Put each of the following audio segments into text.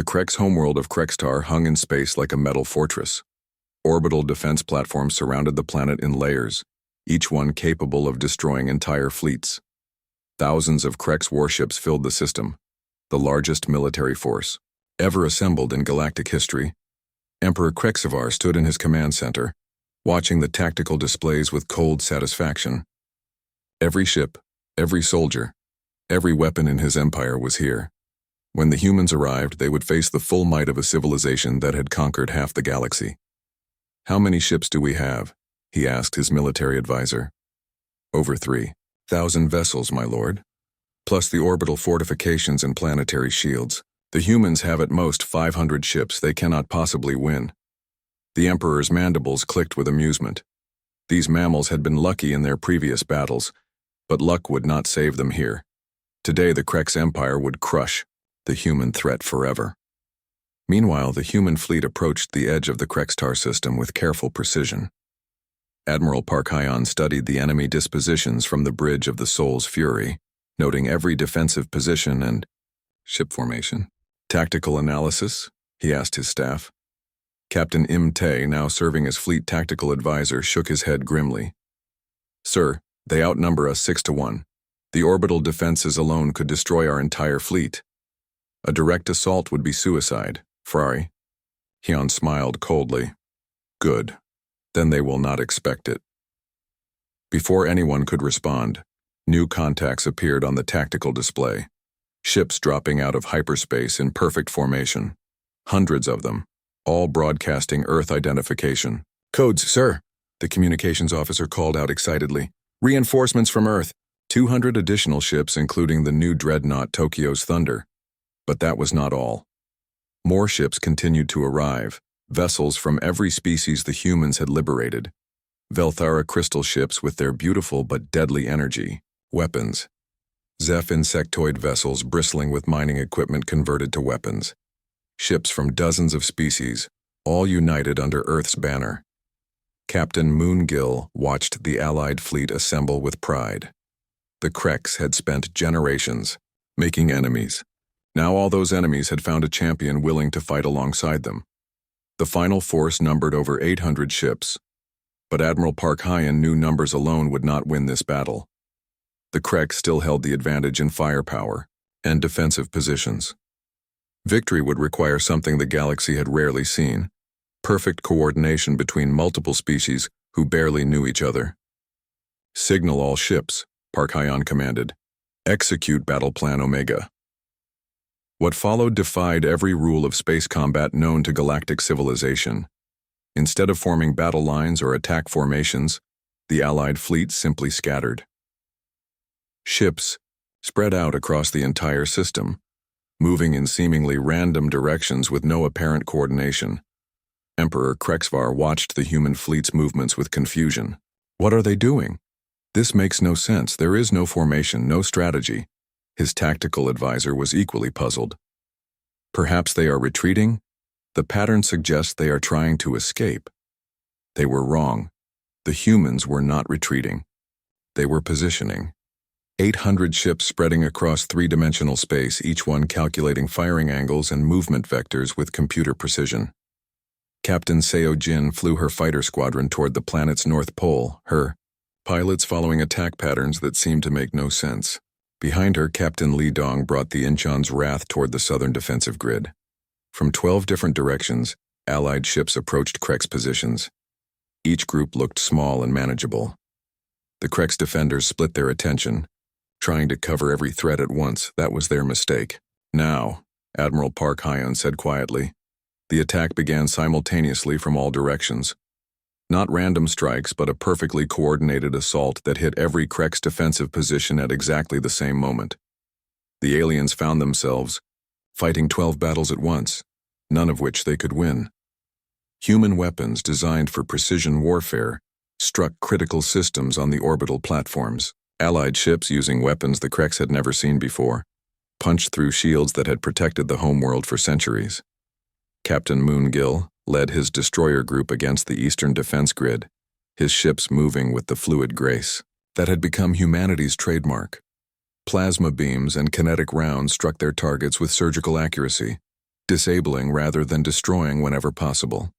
The Krex homeworld of Krextar hung in space like a metal fortress. Orbital defense platforms surrounded the planet in layers, each one capable of destroying entire fleets. Thousands of Krex warships filled the system, the largest military force ever assembled in galactic history. Emperor Krexavar stood in his command center, watching the tactical displays with cold satisfaction. Every ship, every soldier, every weapon in his empire was here. When the humans arrived, they would face the full might of a civilization that had conquered half the galaxy. "How many ships do we have?" he asked his military advisor. "Over 3,000 vessels, my lord. Plus the orbital fortifications and planetary shields. The humans have at most 500 ships. They cannot possibly win." The Emperor's mandibles clicked with amusement. These mammals had been lucky in their previous battles, but luck would not save them here. Today the Krex Empire would crush the human threat forever. Meanwhile, the human fleet approached the edge of the Krextar system with careful precision. Admiral Parkhayan studied the enemy dispositions from the bridge of the Soul's Fury, noting every defensive position and ship formation. "Tactical analysis?" he asked his staff. Captain Im-Tae, now serving as fleet tactical advisor, shook his head grimly. "Sir, they outnumber us 6-1. The orbital defenses alone could destroy our entire fleet. A direct assault would be suicide, Frari." Hyun smiled coldly. "Good. Then they will not expect it." Before anyone could respond, new contacts appeared on the tactical display. Ships dropping out of hyperspace in perfect formation. Hundreds of them, all broadcasting Earth identification. "Codes, sir," the communications officer called out excitedly. "Reinforcements from Earth. 200 additional ships, including the new dreadnought Tokyo's Thunder." But that was not all. More ships continued to arrive, vessels from every species the humans had liberated. Velthara crystal ships with their beautiful but deadly energy, weapons. Zeph insectoid vessels bristling with mining equipment converted to weapons. Ships from dozens of species, all united under Earth's banner. Captain Moongill watched the Allied fleet assemble with pride. The Krex had spent generations making enemies. Now all those enemies had found a champion willing to fight alongside them. The final force numbered over 800 ships, but Admiral Parkhayan knew numbers alone would not win this battle. The Krex still held the advantage in firepower and defensive positions. Victory would require something the galaxy had rarely seen: perfect coordination between multiple species who barely knew each other. "Signal all ships," Parkhayan commanded. "Execute Battle Plan Omega." What followed defied every rule of space combat known to galactic civilization. Instead of forming battle lines or attack formations, the Allied fleet simply scattered. Ships spread out across the entire system, moving in seemingly random directions with no apparent coordination. Emperor Krexvar watched the human fleet's movements with confusion. "What are they doing? This makes no sense. There is no formation, no strategy." His tactical advisor was equally puzzled. "Perhaps they are retreating? The pattern suggests they are trying to escape." They were wrong. The humans were not retreating. They were positioning. 800 ships spreading across three-dimensional space, each one calculating firing angles and movement vectors with computer precision. Captain Seo Jin flew her fighter squadron toward the planet's north pole, her pilots following attack patterns that seemed to make no sense. Behind her, Captain Li Dong brought the Incheon's wrath toward the southern defensive grid. From 12 different directions, Allied ships approached Krex positions. Each group looked small and manageable. The Krex defenders split their attention, trying to cover every threat at once. That was their mistake. "Now," Admiral Parkhayan said quietly. The attack began simultaneously from all directions. Not random strikes, but a perfectly coordinated assault that hit every Krex defensive position at exactly the same moment. The aliens found themselves fighting 12 battles at once, none of which they could win. Human weapons designed for precision warfare struck critical systems on the orbital platforms. Allied ships, using weapons the Krex had never seen before, punched through shields that had protected the homeworld for centuries. Captain Moongill led his destroyer group against the eastern defense grid, his ships moving with the fluid grace that had become humanity's trademark. Plasma beams and kinetic rounds struck their targets with surgical accuracy. disabling rather than destroying whenever possible.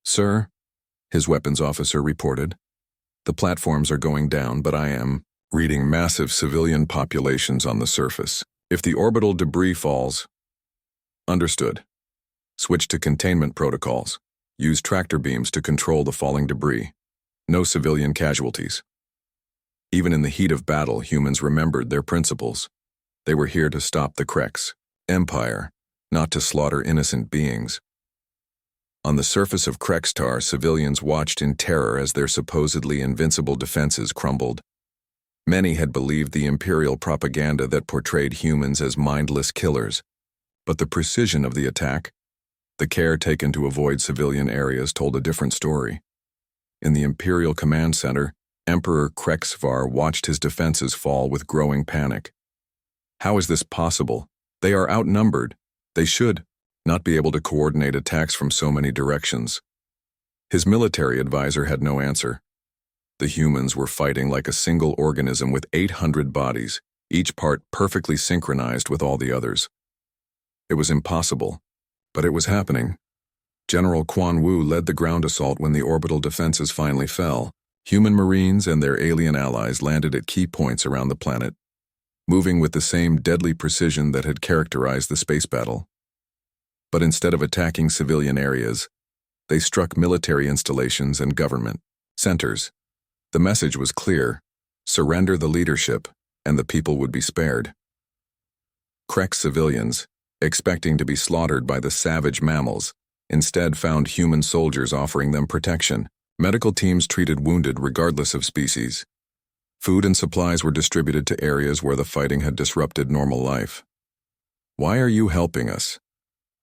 "Sir," his weapons officer reported, "the platforms are going down, but I am reading massive civilian populations on the surface. If the orbital debris falls..." "Understood. Switch to containment protocols. Use tractor beams to control the falling debris. No civilian casualties." Even in the heat of battle, humans remembered their principles. They were here to stop the Krex Empire, not to slaughter innocent beings. On the surface of Krextar, civilians watched in terror as their supposedly invincible defenses crumbled. Many had believed the Imperial propaganda that portrayed humans as mindless killers, but the precision of the attack, the care taken to avoid civilian areas, told a different story. In the Imperial Command Center, Emperor Krexvar watched his defenses fall with growing panic. How is this possible? They are outnumbered. They should not be able to coordinate attacks from so many directions. His military advisor had no answer. The humans were fighting like a single organism with 800 bodies, each part perfectly synchronized with all the others. It was impossible, but it was happening. General Quan Wu led the ground assault when the orbital defenses finally fell. Human Marines and their alien allies landed at key points around the planet, moving with the same deadly precision that had characterized the space battle. But instead of attacking civilian areas, they struck military installations and government centers. The message was clear: surrender the leadership, and the people would be spared. Krex civilians, expecting to be slaughtered by the savage mammals, instead found human soldiers offering them protection. Medical teams treated wounded regardless of species. Food and supplies were distributed to areas where the fighting had disrupted normal life. "Why are you helping us?"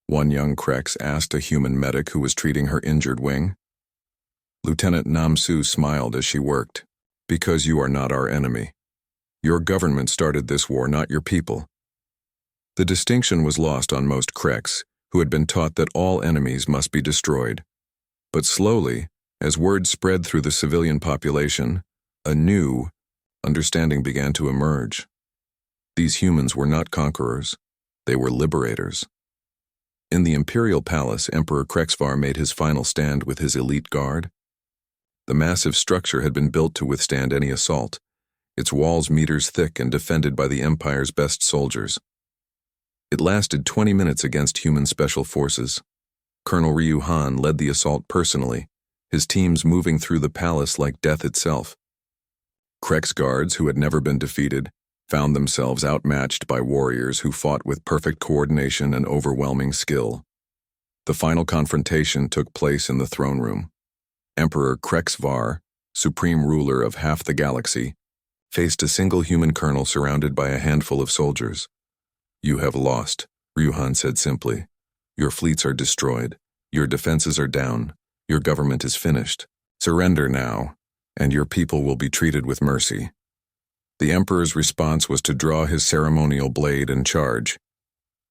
one young Krex asked a human medic who was treating her injured wing. Lieutenant Namsu smiled as she worked. "Because you are not our enemy. Your government started this war, not your people." The distinction was lost on most Krex, who had been taught that all enemies must be destroyed. But slowly, as word spread through the civilian population, a new understanding began to emerge. These humans were not conquerors. They were liberators. In the Imperial Palace, Emperor Krexvar made his final stand with his elite guard. The massive structure had been built to withstand any assault, its walls meters thick and defended by the Empire's best soldiers. It lasted 20 minutes against human special forces. Colonel Ryu Han led the assault personally, his teams moving through the palace like death itself. Krex guards, who had never been defeated, found themselves outmatched by warriors who fought with perfect coordination and overwhelming skill. The final confrontation took place in the throne room. Emperor Krexvar, supreme ruler of half the galaxy, faced a single human colonel surrounded by a handful of soldiers. "You have lost," Ryuhan said simply. "Your fleets are destroyed. Your defenses are down. Your government is finished. Surrender now, and your people will be treated with mercy." The emperor's response was to draw his ceremonial blade and charge.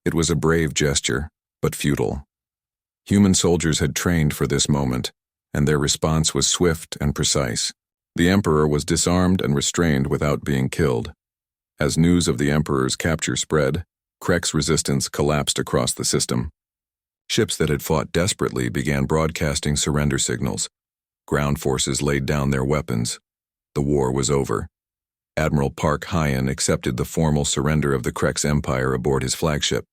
It was a brave gesture, but futile. Human soldiers had trained for this moment, and their response was swift and precise. The emperor was disarmed and restrained without being killed. As news of the emperor's capture spread, Krex resistance collapsed across the system. Ships that had fought desperately began broadcasting surrender signals. Ground forces laid down their weapons. The war was over. Admiral Park Hyen accepted the formal surrender of the Krex Empire aboard his flagship.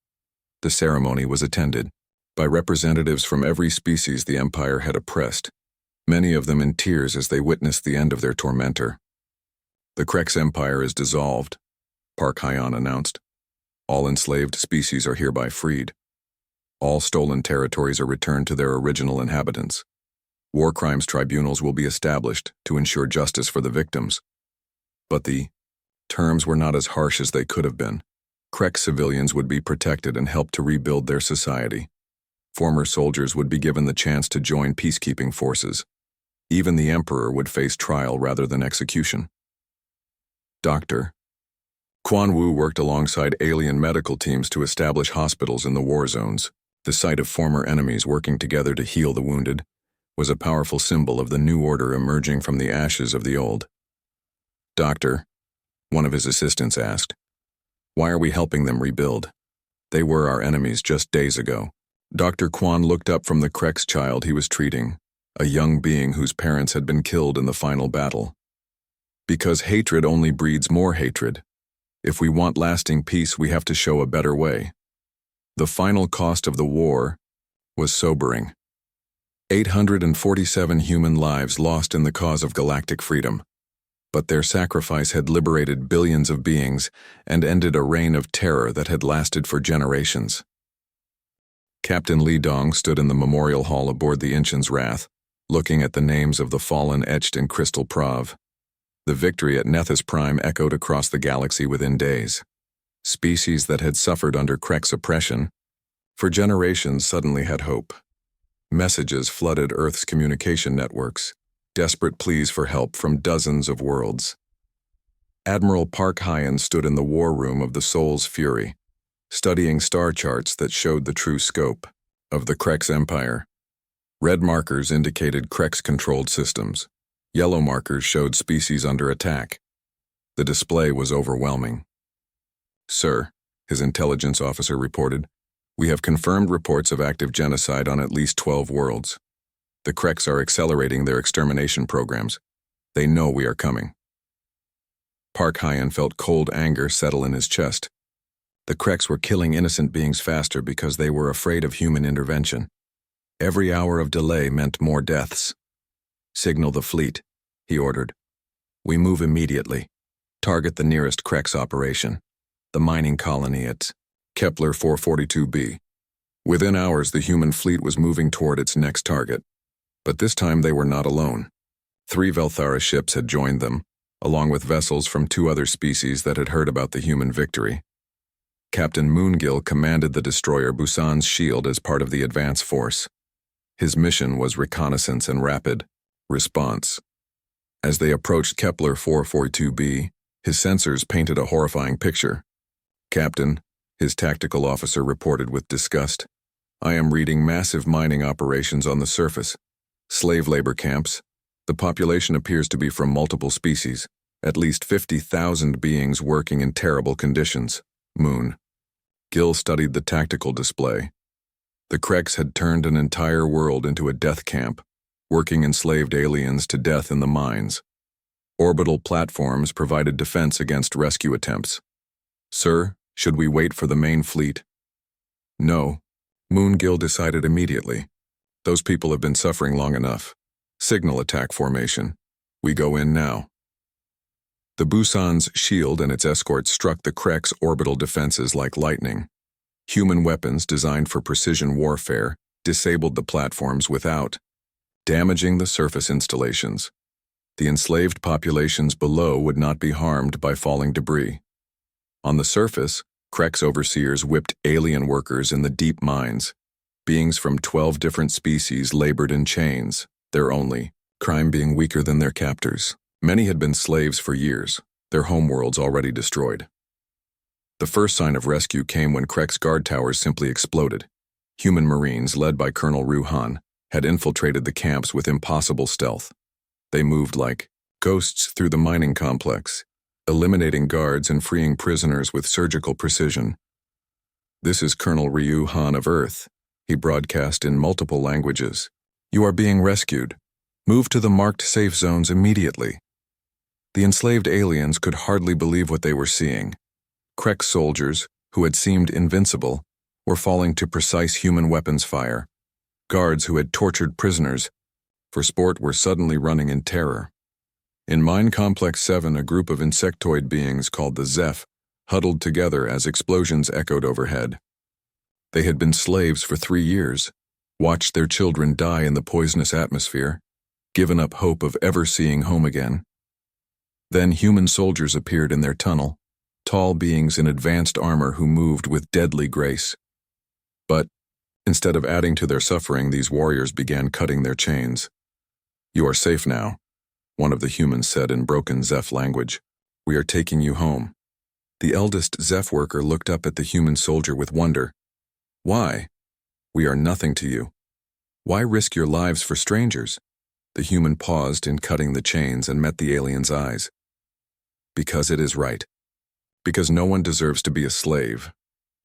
The ceremony was attended by representatives from every species the Empire had oppressed, many of them in tears as they witnessed the end of their tormentor. "The Krex Empire is dissolved," Park Hyen announced. "All enslaved species are hereby freed. All stolen territories are returned to their original inhabitants. War crimes tribunals will be established to ensure justice for the victims." But the terms were not as harsh as they could have been. Krex civilians would be protected and helped to rebuild their society. Former soldiers would be given the chance to join peacekeeping forces. Even the emperor would face trial rather than execution. Dr. Quan Wu worked alongside alien medical teams to establish hospitals in the war zones. The sight of former enemies working together to heal the wounded was a powerful symbol of the new order emerging from the ashes of the old. "Doctor," one of his assistants asked, "why are we helping them rebuild? They were our enemies just days ago. Dr. Kwan looked up from the Krex child he was treating, a young being whose parents had been killed in the final battle. Because hatred only breeds more hatred. If we want lasting peace, we have to show a better way. The final cost of the war was sobering. 847 human lives lost in the cause of galactic freedom. But their sacrifice had liberated billions of beings and ended a reign of terror that had lasted for generations. Captain Li Dong stood in the memorial hall aboard the Inchen's Wrath, looking at the names of the fallen etched in crystal prov. The victory at Nethys Prime echoed across the galaxy within days. Species that had suffered under Krex oppression for generations suddenly had hope. Messages flooded Earth's communication networks, desperate pleas for help from dozens of worlds. Admiral Park Hyen stood in the war room of the Soul's Fury, studying star charts that showed the true scope of the Krex Empire. Red markers indicated Krex-controlled systems. Yellow markers showed species under attack. The display was overwhelming. "Sir," his intelligence officer reported, "we have confirmed reports of active genocide on at least 12 worlds. The Krex are accelerating their extermination programs. They know we are coming." Park Hyen felt cold anger settle in his chest. The Krex were killing innocent beings faster because they were afraid of human intervention. Every hour of delay meant more deaths. "Signal the fleet," he ordered. "We move immediately. Target the nearest Krex operation, the mining colony at Kepler 442b. Within hours, the human fleet was moving toward its next target. But this time they were not alone. 3 Velthara ships had joined them, along with vessels from 2 other species that had heard about the human victory. Captain Moongill commanded the destroyer Busan's Shield as part of the advance force. His mission was reconnaissance and rapid response. As they approached Kepler 442b, his sensors painted a horrifying picture. "Captain," his tactical officer reported with disgust, "I am reading massive mining operations on the surface. Slave labor camps. The population appears to be from multiple species, at least 50,000 beings working in terrible conditions." Moon. Gill studied the tactical display. The Krex had turned an entire world into a death camp, working enslaved aliens to death in the mines. Orbital platforms provided defense against rescue attempts. "Sir, should we wait for the main fleet?" "No," Moongill decided immediately. "Those people have been suffering long enough. Signal attack formation. We go in now." The Busan's Shield and its escorts struck the Krex orbital defenses like lightning. Human weapons designed for precision warfare disabled the platforms without damaging the surface installations. The enslaved populations below would not be harmed by falling debris. On the surface, Krex overseers whipped alien workers in the deep mines. Beings from 12 different species labored in chains, their only crime being weaker than their captors. Many had been slaves for years, their homeworlds already destroyed. The first sign of rescue came when Krex guard towers simply exploded. Human Marines, led by Colonel Ruhan, had infiltrated the camps with impossible stealth. They moved like ghosts through the mining complex, eliminating guards and freeing prisoners with surgical precision. "This is Colonel Ryu Han of Earth," he broadcast in multiple languages. "You are being rescued. Move to the marked safe zones immediately." The enslaved aliens could hardly believe what they were seeing. Krex soldiers, who had seemed invincible, were falling to precise human weapons fire. Guards who had tortured prisoners for sport were suddenly running in terror. In Mine Complex 7, a group of insectoid beings called the Zeph huddled together as explosions echoed overhead. They had been slaves for 3 years, watched their children die in the poisonous atmosphere, given up hope of ever seeing home again. Then human soldiers appeared in their tunnel, tall beings in advanced armor who moved with deadly grace. But instead of adding to their suffering, these warriors began cutting their chains. "You are safe now," one of the humans said in broken Zeph language. "We are taking you home." The eldest Zeph worker looked up at the human soldier with wonder. "Why? We are nothing to you. Why risk your lives for strangers?" The human paused in cutting the chains and met the alien's eyes. "Because it is right. Because no one deserves to be a slave.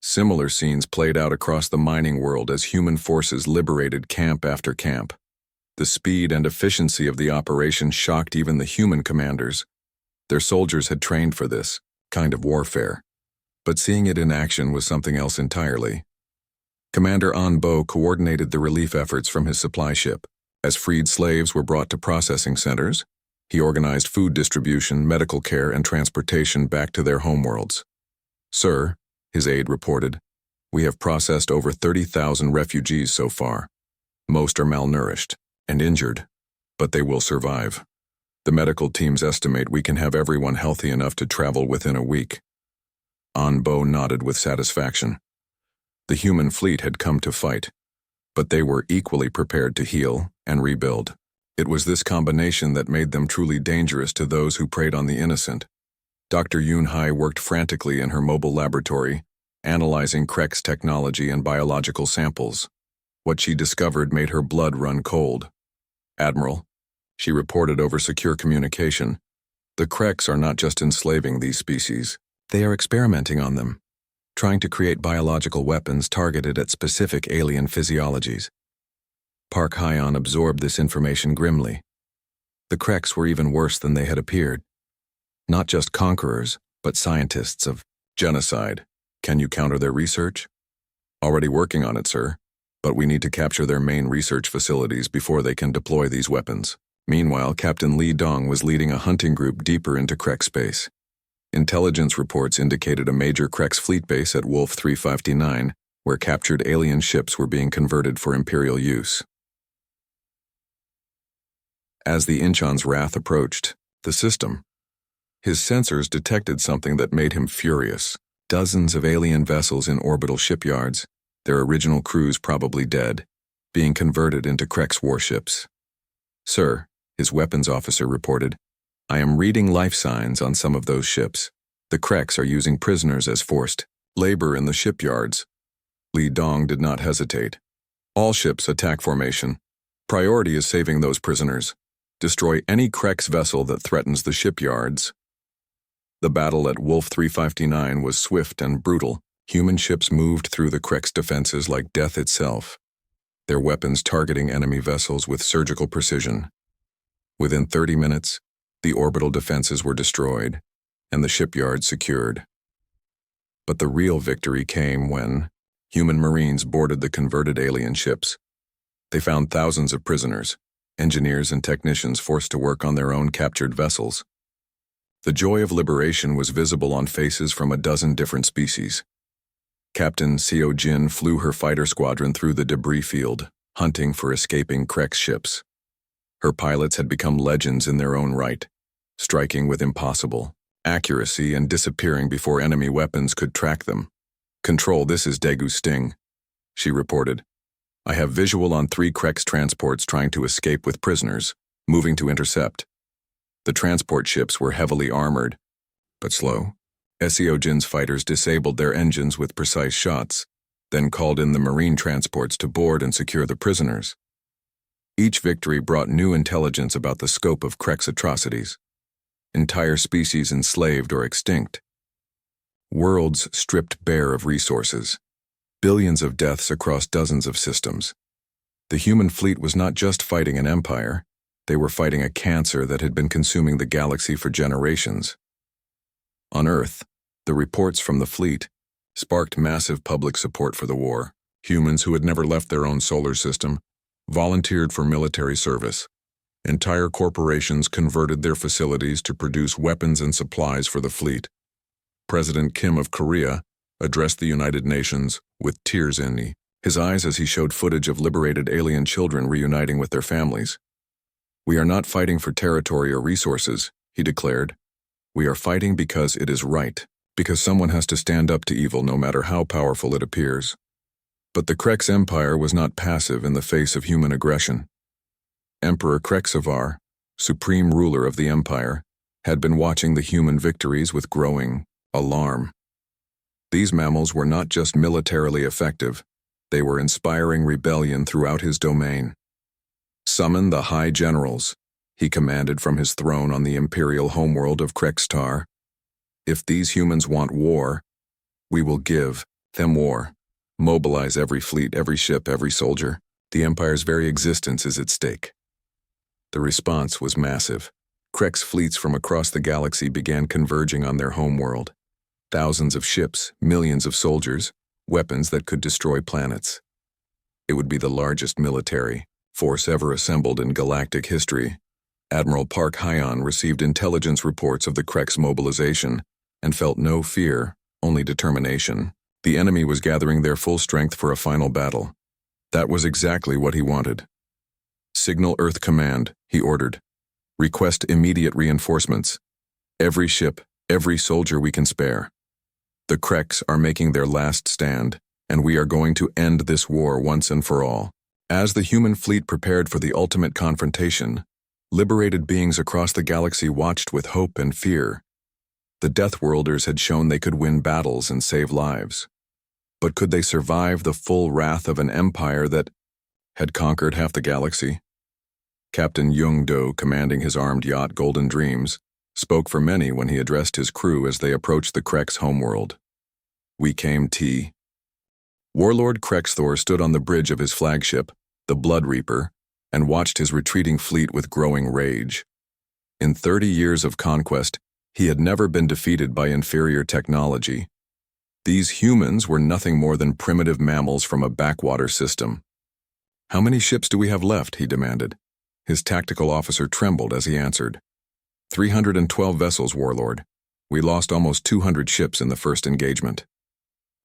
Similar scenes played out across the mining world as human forces liberated camp after camp. The speed and efficiency of the operation shocked even the human commanders. Their soldiers had trained for this kind of warfare, but seeing it in action was something else entirely. Commander Anbo coordinated the relief efforts from his supply ship. As freed slaves were brought to processing centers, he organized food distribution, medical care, and transportation back to their homeworlds. "Sir," his aide reported, "we have processed over 30,000 refugees so far. Most are malnourished and injured, but they will survive. The medical teams estimate we can have everyone healthy enough to travel within a week." Anbo nodded with satisfaction. The human fleet had come to fight, but they were equally prepared to heal and rebuild. It was this combination that made them truly dangerous to those who preyed on the innocent. Dr. Yunhai worked frantically in her mobile laboratory, analyzing Krek's technology and biological samples. What she discovered made her blood run cold. "Admiral," she reported over secure communication, "the Kreks are not just enslaving these species. They are experimenting on them, trying to create biological weapons targeted at specific alien physiologies." Park Hyon absorbed this information grimly. The Kreks were even worse than they had appeared. Not just conquerors, but scientists of genocide. "Can you counter their research?" "Already working on it, sir, but we need to capture their main research facilities before they can deploy these weapons." Meanwhile, Captain Li Dong was leading a hunting group deeper into Krek space. Intelligence reports indicated a major Krek's fleet base at Wolf 359, where captured alien ships were being converted for Imperial use. As the Inchon's wrath approached the system, his sensors detected something that made him furious. Dozens of alien vessels in orbital shipyards, their original crews probably dead, being converted into Krek's warships. "Sir," his weapons officer reported, "I am reading life signs on some of those ships. The Kreks are using prisoners as forced labor in the shipyards." Li Dong did not hesitate. "All ships attack formation. Priority is saving those prisoners. Destroy any Krek's vessel that threatens the shipyards." The battle at Wolf 359 was swift and brutal. Human ships moved through the Krek's defenses like death itself, their weapons targeting enemy vessels with surgical precision. Within 30 minutes, the orbital defenses were destroyed, and the shipyard secured. But the real victory came when human Marines boarded the converted alien ships. They found thousands of prisoners, engineers and technicians forced to work on their own captured vessels. The joy of liberation was visible on faces from a dozen different species. Captain Seo Jin flew her fighter squadron through the debris field, hunting for escaping Krek ships. Her pilots had become legends in their own right, striking with impossible accuracy and disappearing before enemy weapons could track them. "Control, this is Daegu Sting," she reported. "I have visual on 3 Krek's transports trying to escape with prisoners, moving to intercept." The transport ships were heavily armored, but slow. Seo Jin's fighters disabled their engines with precise shots, then called in the marine transports to board and secure the prisoners. Each victory brought new intelligence about the scope of Krek's atrocities. Entire species enslaved or extinct. Worlds stripped bare of resources. Billions of deaths across dozens of systems. The human fleet was not just fighting an empire, they were fighting a cancer that had been consuming the galaxy for generations. On Earth, the reports from the fleet sparked massive public support for the war. Humans who had never left their own solar system volunteered for military service. Entire corporations converted their facilities to produce weapons and supplies for the fleet. President Kim of Korea addressed the United Nations with tears in his eyes as he showed footage of liberated alien children reuniting with their families. "We are not fighting for territory or resources," he declared. "We are fighting because it is right, because someone has to stand up to evil no matter how powerful it appears." But the Krek's empire was not passive in the face of human aggression. Emperor Kreksavar, supreme ruler of the empire, had been watching the human victories with growing alarm. These mammals were not just militarily effective, they were inspiring rebellion throughout his domain. "Summon the High Generals," he commanded from his throne on the imperial homeworld of Krekstar. "If these humans want war, we will give them war. Mobilize every fleet, every ship, every soldier. The Empire's very existence is at stake. The response was massive. Krek's fleets from across the galaxy began converging on their homeworld. Thousands of ships, millions of soldiers, weapons that could destroy planets. It would be the largest military force ever assembled in galactic history. Admiral Park Hyon received intelligence reports of the Krek's mobilization and felt no fear, only determination. The enemy was gathering their full strength for a final battle. That was exactly what he wanted. Signal Earth Command, he ordered. Request immediate reinforcements. Every ship, every soldier we can spare. The Kreks are making their last stand, and we are going to end this war once and for all. As the human fleet prepared for the ultimate confrontation, liberated beings across the galaxy watched with hope and fear. The Deathworlders had shown they could win battles and save lives. But could they survive the full wrath of an empire that had conquered half the galaxy? Captain Jung Do, commanding his armed yacht Golden Dreams, spoke for many when he addressed his crew as they approached the Krek's homeworld. We came T. Warlord Krexthor stood on the bridge of his flagship, the Blood Reaper, and watched his retreating fleet with growing rage. In 30 years of conquest, he had never been defeated by inferior technology. These humans were nothing more than primitive mammals from a backwater system. How many ships do we have left? He demanded. His tactical officer trembled as he answered. 312 vessels, Warlord. We lost almost 200 ships in the first engagement.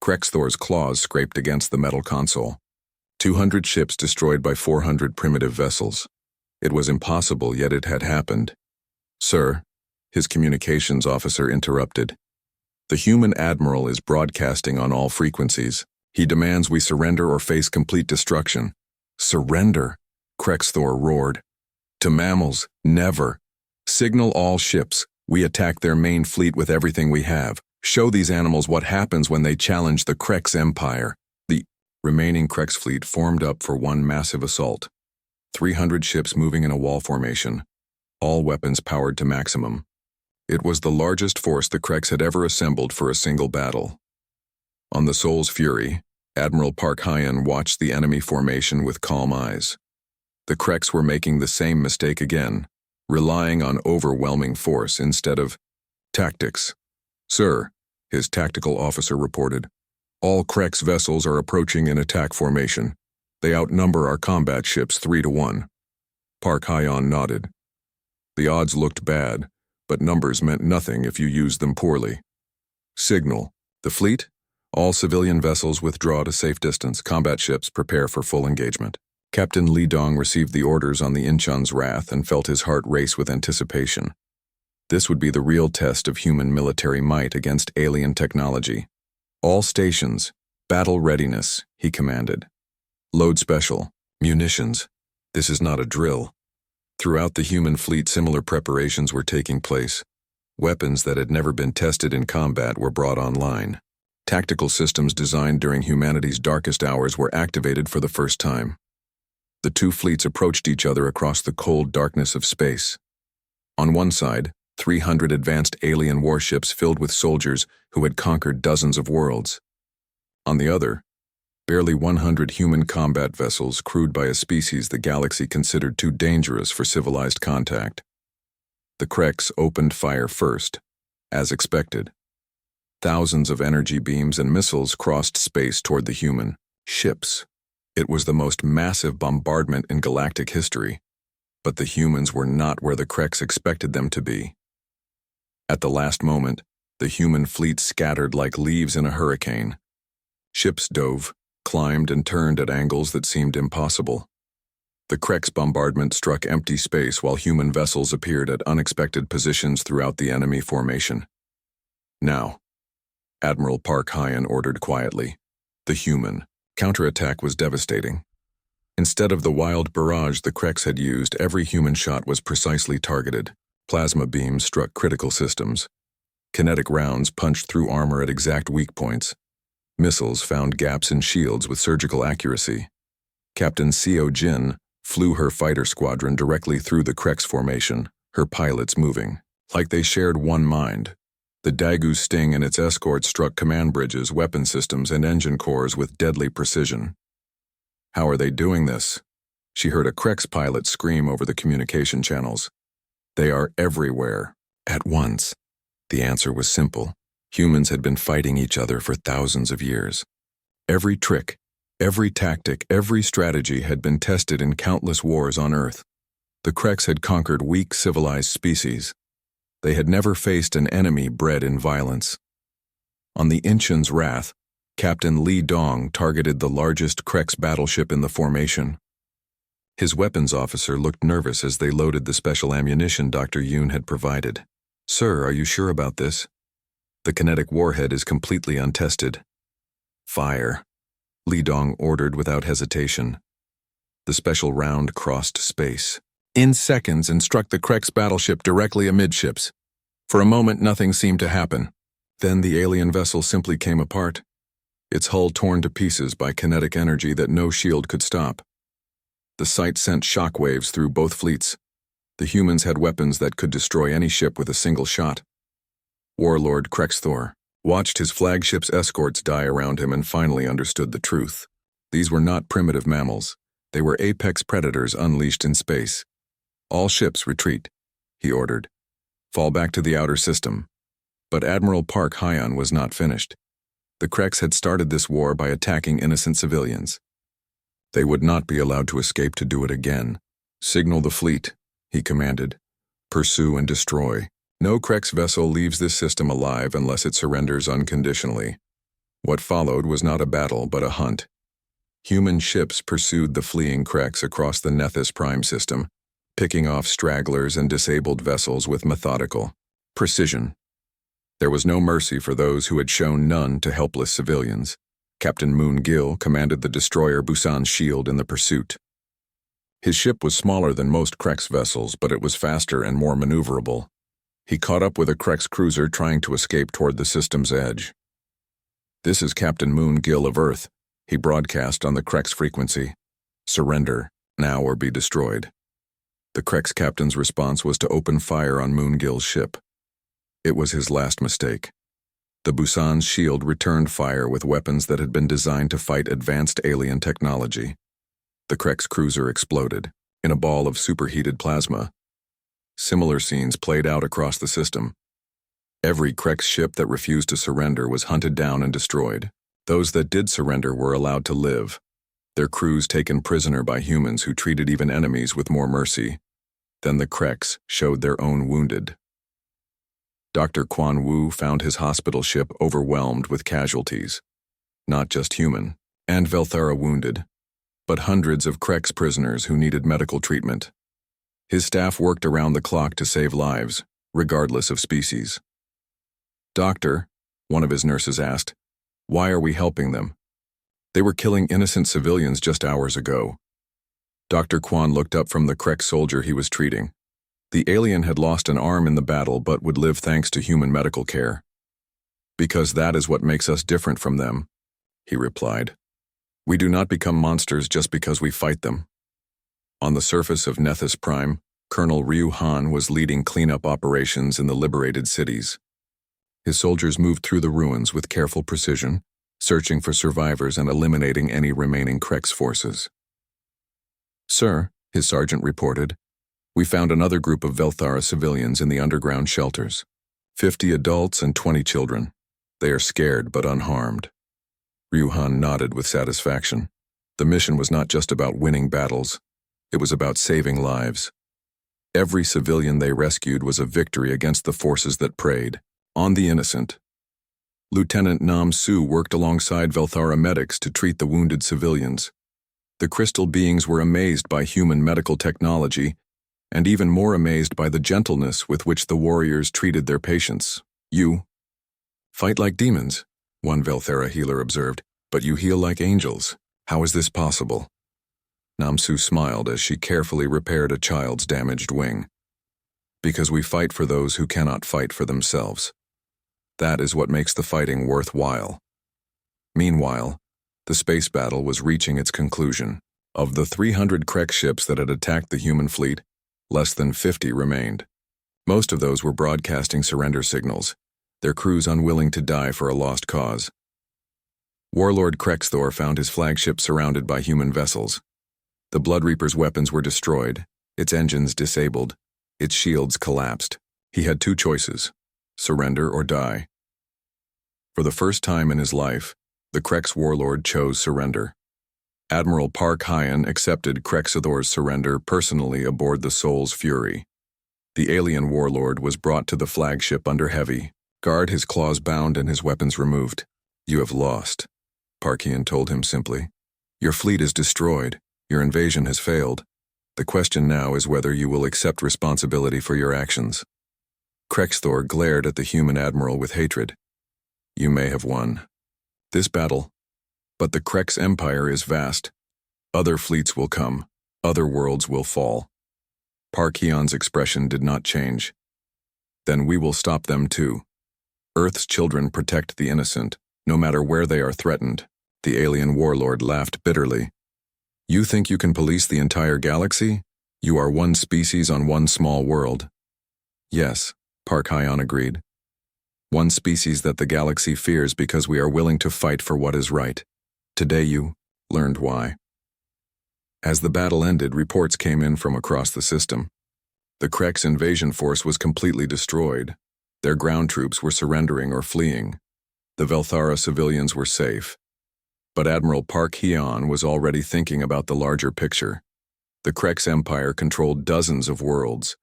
Krexthor's claws scraped against the metal console. 200 ships destroyed by 400 primitive vessels. It was impossible, yet it had happened. Sir, his communications officer interrupted. The human admiral is broadcasting on all frequencies. He demands we surrender or face complete destruction. Surrender? Krexthor roared. To mammals, never. Signal all ships. We attack their main fleet with everything we have. Show these animals what happens when they challenge the Krek's empire. The remaining Krek's fleet formed up for one massive assault. 300 ships moving in a wall formation, all weapons powered to maximum. It was the largest force the Kreks had ever assembled for a single battle. On the Soul's Fury, Admiral Park Hyon watched the enemy formation with calm eyes. The Kreks were making the same mistake again, relying on overwhelming force instead of tactics. Sir, his tactical officer reported, all Krek's vessels are approaching in attack formation. They outnumber our combat ships 3-1. Park Hyon nodded. The odds looked bad, but numbers meant nothing if you used them poorly. Signal. The fleet? All civilian vessels withdraw to safe distance. Combat ships prepare for full engagement. Captain Li Dong received the orders on the Inchun's wrath and felt his heart race with anticipation. This would be the real test of human military might against alien technology. All stations, battle readiness, he commanded. Load special, munitions. This is not a drill. Throughout the human fleet, similar preparations were taking place. Weapons that had never been tested in combat were brought online. Tactical systems designed during humanity's darkest hours were activated for the first time. The two fleets approached each other across the cold darkness of space. On one side, 300 advanced alien warships filled with soldiers who had conquered dozens of worlds. On the other, barely 100 human combat vessels crewed by a species the galaxy considered too dangerous for civilized contact. The Kreks opened fire first, as expected. Thousands of energy beams and missiles crossed space toward the human ships. It was the most massive bombardment in galactic history, but the humans were not where the Kreks expected them to be. At the last moment, the human fleet scattered like leaves in a hurricane. Ships dove, climbed and turned at angles that seemed impossible. The Krek's bombardment struck empty space while human vessels appeared at unexpected positions throughout the enemy formation. Now, Admiral Park Hyon ordered quietly. The human counterattack was devastating. Instead of the wild barrage the Kreks had used, every human shot was precisely targeted. Plasma beams struck critical systems. Kinetic rounds punched through armor at exact weak points. Missiles found gaps in shields with surgical accuracy. Captain Seo Jin flew her fighter squadron directly through the Krek's formation, her pilots moving, like they shared one mind. The Dagu's sting and its escorts struck command bridges, weapon systems, and engine cores with deadly precision. How are they doing this? She heard a Krex pilot scream over the communication channels. They are everywhere, at once. The answer was simple. Humans had been fighting each other for thousands of years. Every trick, every tactic, every strategy had been tested in countless wars on Earth. The Krex had conquered weak, civilized species. They had never faced an enemy bred in violence. On the Inchen's wrath, Captain Li Dong targeted the largest Krex battleship in the formation. His weapons officer looked nervous as they loaded the special ammunition Dr. Yoon had provided. "Sir, are you sure about this? The kinetic warhead is completely untested." "Fire," Li Dong ordered without hesitation. The special round crossed space in seconds and struck the Krex battleship directly amidships. For a moment, nothing seemed to happen. Then the alien vessel simply came apart, its hull torn to pieces by kinetic energy that no shield could stop. The sight sent shockwaves through both fleets. The humans had weapons that could destroy any ship with a single shot. Warlord Krexthor watched his flagship's escorts die around him and finally understood the truth. These were not primitive mammals. They were apex predators unleashed in space. "All ships retreat," he ordered. "Fall back to the outer system." But Admiral Park Hyon was not finished. The Krex had started this war by attacking innocent civilians. They would not be allowed to escape to do it again. "Signal the fleet," he commanded. "Pursue and destroy. No Krex vessel leaves this system alive unless it surrenders unconditionally." What followed was not a battle, but a hunt. Human ships pursued the fleeing Krex across the Nethys Prime system, picking off stragglers and disabled vessels with methodical precision. There was no mercy for those who had shown none to helpless civilians. Captain Moon Gil commanded the destroyer Busan's Shield in the pursuit. His ship was smaller than most Krex vessels, but it was faster and more maneuverable. He caught up with a Krex cruiser trying to escape toward the system's edge. "This is Captain Moon Gil of Earth," he broadcast on the Krex frequency. "Surrender, now or be destroyed." The Krex captain's response was to open fire on Moon Gil's ship. It was his last mistake. The Busan's Shield returned fire with weapons that had been designed to fight advanced alien technology. The Krex cruiser exploded in a ball of superheated plasma. Similar scenes played out across the system. Every Krex ship that refused to surrender was hunted down and destroyed. Those that did surrender were allowed to live, their crews taken prisoner by humans who treated even enemies with more mercy. Then the Krex showed their own wounded. Dr. Quan Wu found his hospital ship overwhelmed with casualties. Not just human, and Velthara wounded, but hundreds of Krex prisoners who needed medical treatment. His staff worked around the clock to save lives, regardless of species. "Doctor," one of his nurses asked, "why are we helping them? They were killing innocent civilians just hours ago." Dr. Quan looked up from the Krex soldier he was treating. The alien had lost an arm in the battle but would live thanks to human medical care. "Because that is what makes us different from them," he replied. "We do not become monsters just because we fight them." On the surface of Nethys Prime, Colonel Ryu Han was leading cleanup operations in the liberated cities. His soldiers moved through the ruins with careful precision, searching for survivors and eliminating any remaining Krex forces. "Sir," his sergeant reported, "we found another group of Velthara civilians in the underground shelters. 50 adults and 20 children. They are scared but unharmed." Ryu Han nodded with satisfaction. The mission was not just about winning battles. It was about saving lives. Every civilian they rescued was a victory against the forces that preyed on the innocent. Lieutenant Nam Su worked alongside Velthara medics to treat the wounded civilians. The crystal beings were amazed by human medical technology, and even more amazed by the gentleness with which the warriors treated their patients. "You fight like demons," one Velthara healer observed, "but you heal like angels. How is this possible?" Namsu smiled as she carefully repaired a child's damaged wing. "Because we fight for those who cannot fight for themselves. That is what makes the fighting worthwhile." Meanwhile, the space battle was reaching its conclusion. Of the 300 Krex ships that had attacked the human fleet, less than 50 remained. Most of those were broadcasting surrender signals. their crews unwilling to die for a lost cause. Warlord Krexthor found his flagship surrounded by human vessels. The Bloodreaper's weapons were destroyed, its engines disabled, its shields collapsed. He had two choices: surrender or die. For the first time in his life, the Krex warlord chose surrender. Admiral Park Hyan accepted Krexthor's surrender personally aboard the Soul's Fury. The alien warlord was brought to the flagship under heavy guard, his claws bound and his weapons removed. "You have lost," Park Hyan told him simply. "Your fleet is destroyed. Your invasion has failed. The question now is whether you will accept responsibility for your actions." Krexthor glared at the human admiral with hatred. "You may have won this battle, but the Krex Empire is vast. Other fleets will come. Other worlds will fall." Park Hyan's expression did not change. "Then we will stop them too. Earth's children protect the innocent, no matter where they are threatened." The alien warlord laughed bitterly. "You think you can police the entire galaxy? You are one species on one small world." "Yes," Park Hyan agreed. "One species that the galaxy fears because we are willing to fight for what is right. Today you learned why." As the battle ended, reports came in from across the system. The Krex invasion force was completely destroyed. Their ground troops were surrendering or fleeing. The Velthara civilians were safe. But Admiral Park Hyan was already thinking about the larger picture. The Krex Empire controlled dozens of worlds.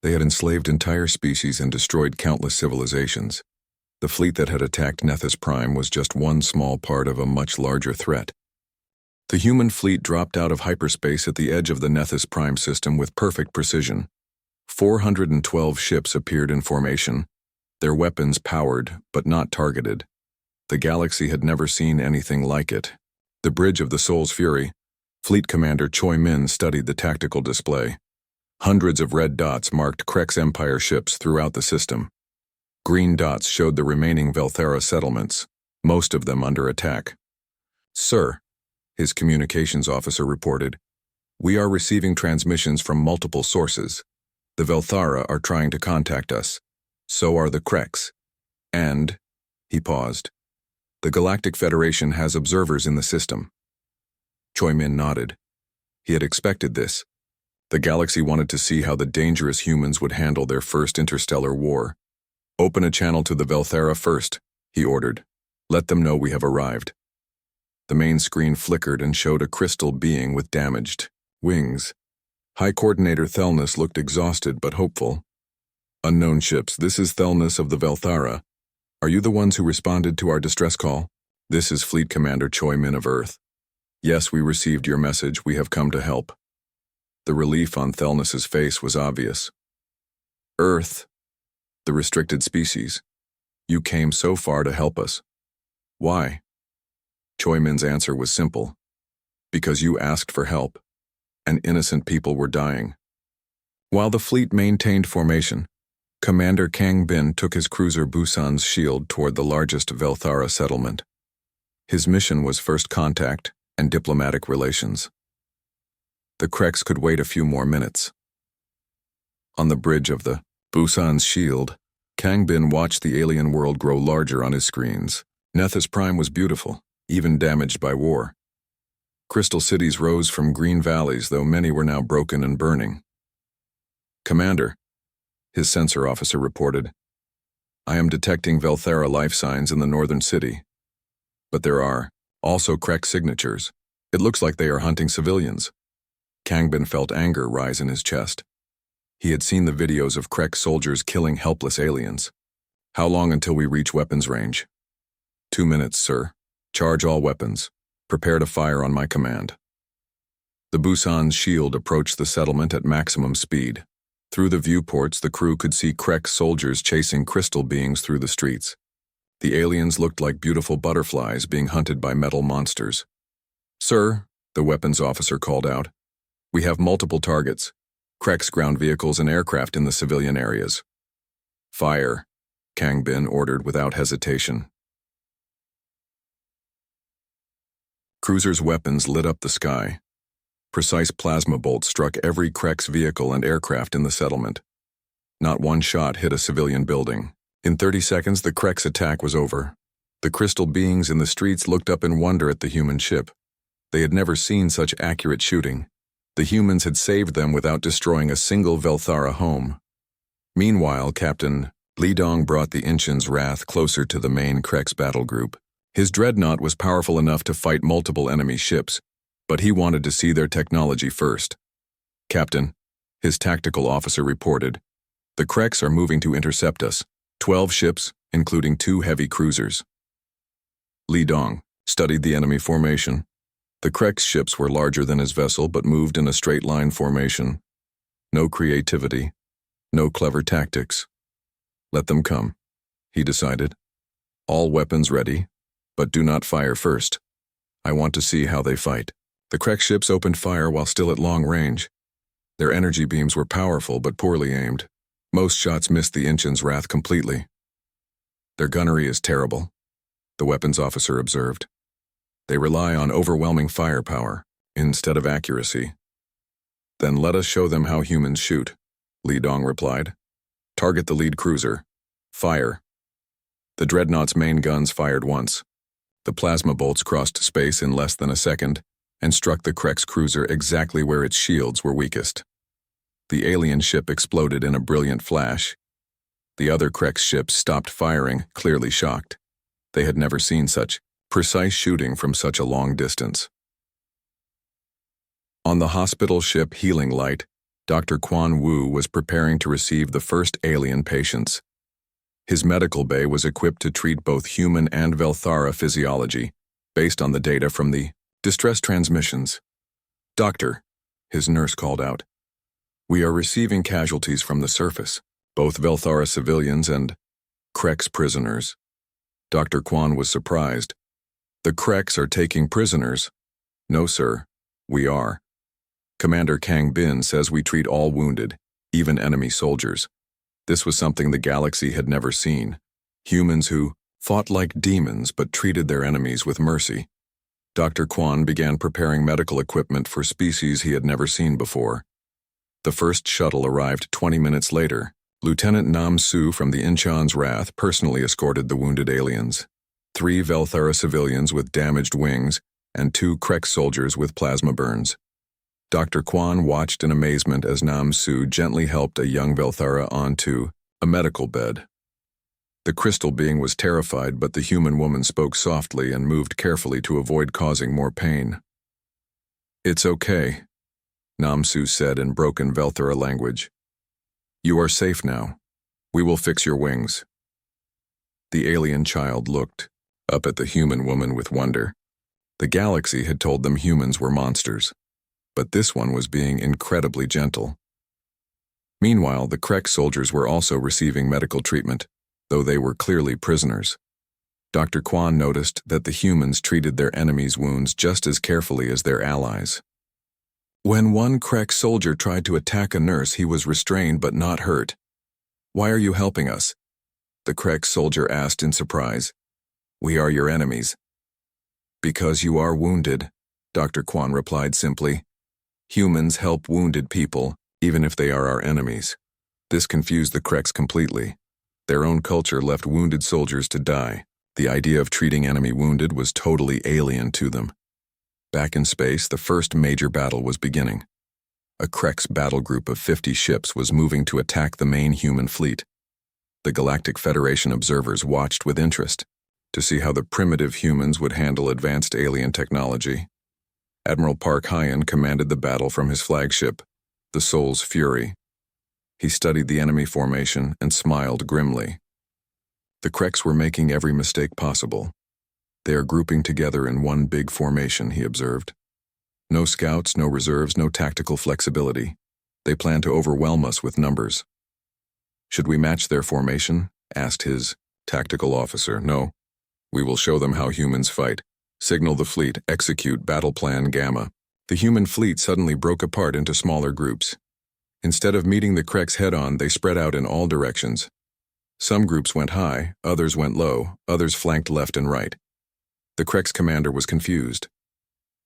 They had enslaved entire species and destroyed countless civilizations. The fleet that had attacked Nethys Prime was just one small part of a much larger threat. The human fleet dropped out of hyperspace at the edge of the Nethys Prime system with perfect precision. 412 ships appeared in formation, their weapons powered but not targeted. The galaxy had never seen anything like it. The bridge of the Soul's Fury, Fleet Commander Choi Min studied the tactical display. Hundreds of red dots marked Krex Empire ships throughout the system. Green dots showed the remaining Velthara settlements, most of them under attack. "Sir," his communications officer reported, "we are receiving transmissions from multiple sources. The Velthara are trying to contact us. So are the Krex. And," he paused, "the Galactic Federation has observers in the system." Choi Min nodded. He had expected this. The galaxy wanted to see how the dangerous humans would handle their first interstellar war. "Open a channel to the Velthara first," he ordered. "Let them know we have arrived." The main screen flickered and showed a crystal being with damaged wings. High Coordinator Thelnus looked exhausted but hopeful. "Unknown ships, this is Thelnus of the Velthara. Are you the ones who responded to our distress call? This is Fleet Commander Choi Min of Earth. Yes, we received your message. We have come to help." The relief on Thelnus's face was obvious. "Earth, the restricted species. You came so far to help us. Why?" Choi Min's answer was simple. "Because you asked for help, and innocent people were dying." While the fleet maintained formation, Commander Kang Bin took his cruiser Busan's shield toward the largest Velthara settlement. His mission was first contact and diplomatic relations. The Krex could wait a few more minutes. On the bridge of the Busan's shield, Kang Bin watched the alien world grow larger on his screens. Nethys Prime was beautiful, even damaged by war. Crystal cities rose from green valleys, though many were now broken and burning. "Commander," his sensor officer reported, "I am detecting Velthara life signs in the northern city. But there are also Krex signatures. It looks like they are hunting civilians." Kangbin felt anger rise in his chest. He had seen the videos of Krex soldiers killing helpless aliens. "How long until we reach weapons range?" 2 minutes, sir. Charge all weapons. Prepare to fire on my command." The Busan's shield approached the settlement at maximum speed. Through the viewports, the crew could see Krex soldiers chasing crystal beings through the streets. The aliens looked like beautiful butterflies being hunted by metal monsters. "Sir," the weapons officer called out, "we have multiple targets. Krex ground vehicles and aircraft in the civilian areas." "Fire," Kang Bin ordered without hesitation. Cruisers' weapons lit up the sky. Precise plasma bolts struck every Krex vehicle and aircraft in the settlement. Not one shot hit a civilian building. In 30 seconds, the Krex attack was over. The crystal beings in the streets looked up in wonder at the human ship. They had never seen such accurate shooting. The humans had saved them without destroying a single Velthara home. Meanwhile, Captain Li Dong brought the Inchin's wrath closer to the main Krex battle group. His dreadnought was powerful enough to fight multiple enemy ships, but he wanted to see their technology first. Captain, his tactical officer reported, the Krex are moving to intercept us. 12 ships, including 2 heavy cruisers. Li Dong studied the enemy formation. The Krex ships were larger than his vessel but moved in a straight-line formation. No creativity, no clever tactics. Let them come, he decided. All weapons ready, but do not fire first. I want to see how they fight. The Krex ships opened fire while still at long range. Their energy beams were powerful but poorly aimed. Most shots missed the Inchin's wrath completely. Their gunnery is terrible, the weapons officer observed. They rely on overwhelming firepower instead of accuracy. Then let us show them how humans shoot, Li Dong replied. Target the lead cruiser. Fire. The dreadnought's main guns fired once. The plasma bolts crossed space in less than a second and struck the Krex cruiser exactly where its shields were weakest. The alien ship exploded in a brilliant flash. The other Krex ships stopped firing, clearly shocked. They had never seen such precise shooting from such a long distance. On the hospital ship Healing Light, Dr. Quan Wu was preparing to receive the first alien patients. His medical bay was equipped to treat both human and Velthara physiology, based on the data from the distress transmissions. Doctor, his nurse called out. We are receiving casualties from the surface, both Velthara civilians and Krex prisoners. Dr. Quan was surprised. The Krex are taking prisoners? No, sir. We are. Commander Kang Bin says we treat all wounded, even enemy soldiers. This was something the galaxy had never seen. Humans who fought like demons but treated their enemies with mercy. Dr. Quan began preparing medical equipment for species he had never seen before. The first shuttle arrived 20 minutes later. Lieutenant Nam Su from the Inchin's wrath personally escorted the wounded aliens. 3 Velthara civilians with damaged wings and 2 Krex soldiers with plasma burns. Dr. Quan watched in amazement as Nam Su gently helped a young Velthara onto a medical bed. The crystal being was terrified, but the human woman spoke softly and moved carefully to avoid causing more pain. It's okay, Nam Su said in broken Velthara language. You are safe now. We will fix your wings. The alien child looked up at the human woman with wonder. The galaxy had told them humans were monsters, but this one was being incredibly gentle. Meanwhile, the Krex soldiers were also receiving medical treatment, though they were clearly prisoners. Dr. Quan noticed that the humans treated their enemies' wounds just as carefully as their allies. When one Krex soldier tried to attack a nurse, he was restrained but not hurt. Why are you helping us? The Krex soldier asked in surprise. We are your enemies. Because you are wounded, Dr. Quan replied simply. Humans help wounded people, even if they are our enemies. This confused the Krex completely. Their own culture left wounded soldiers to die. The idea of treating enemy wounded was totally alien to them. Back in space, the first major battle was beginning. A Krex battle group of 50 ships was moving to attack the main human fleet. The Galactic Federation observers watched with interest to see how the primitive humans would handle advanced alien technology. Admiral Park Hyen commanded the battle from his flagship, the Soul's Fury. He studied the enemy formation and smiled grimly. The Krex were making every mistake possible. They are grouping together in one big formation, he observed. No scouts, no reserves, no tactical flexibility. They plan to overwhelm us with numbers. Should we match their formation? Asked his tactical officer. No. We will show them how humans fight. Signal the fleet, execute Battle Plan Gamma. The human fleet suddenly broke apart into smaller groups. Instead of meeting the Krex head-on, they spread out in all directions. Some groups went high, others went low, others flanked left and right. The Krex commander was confused.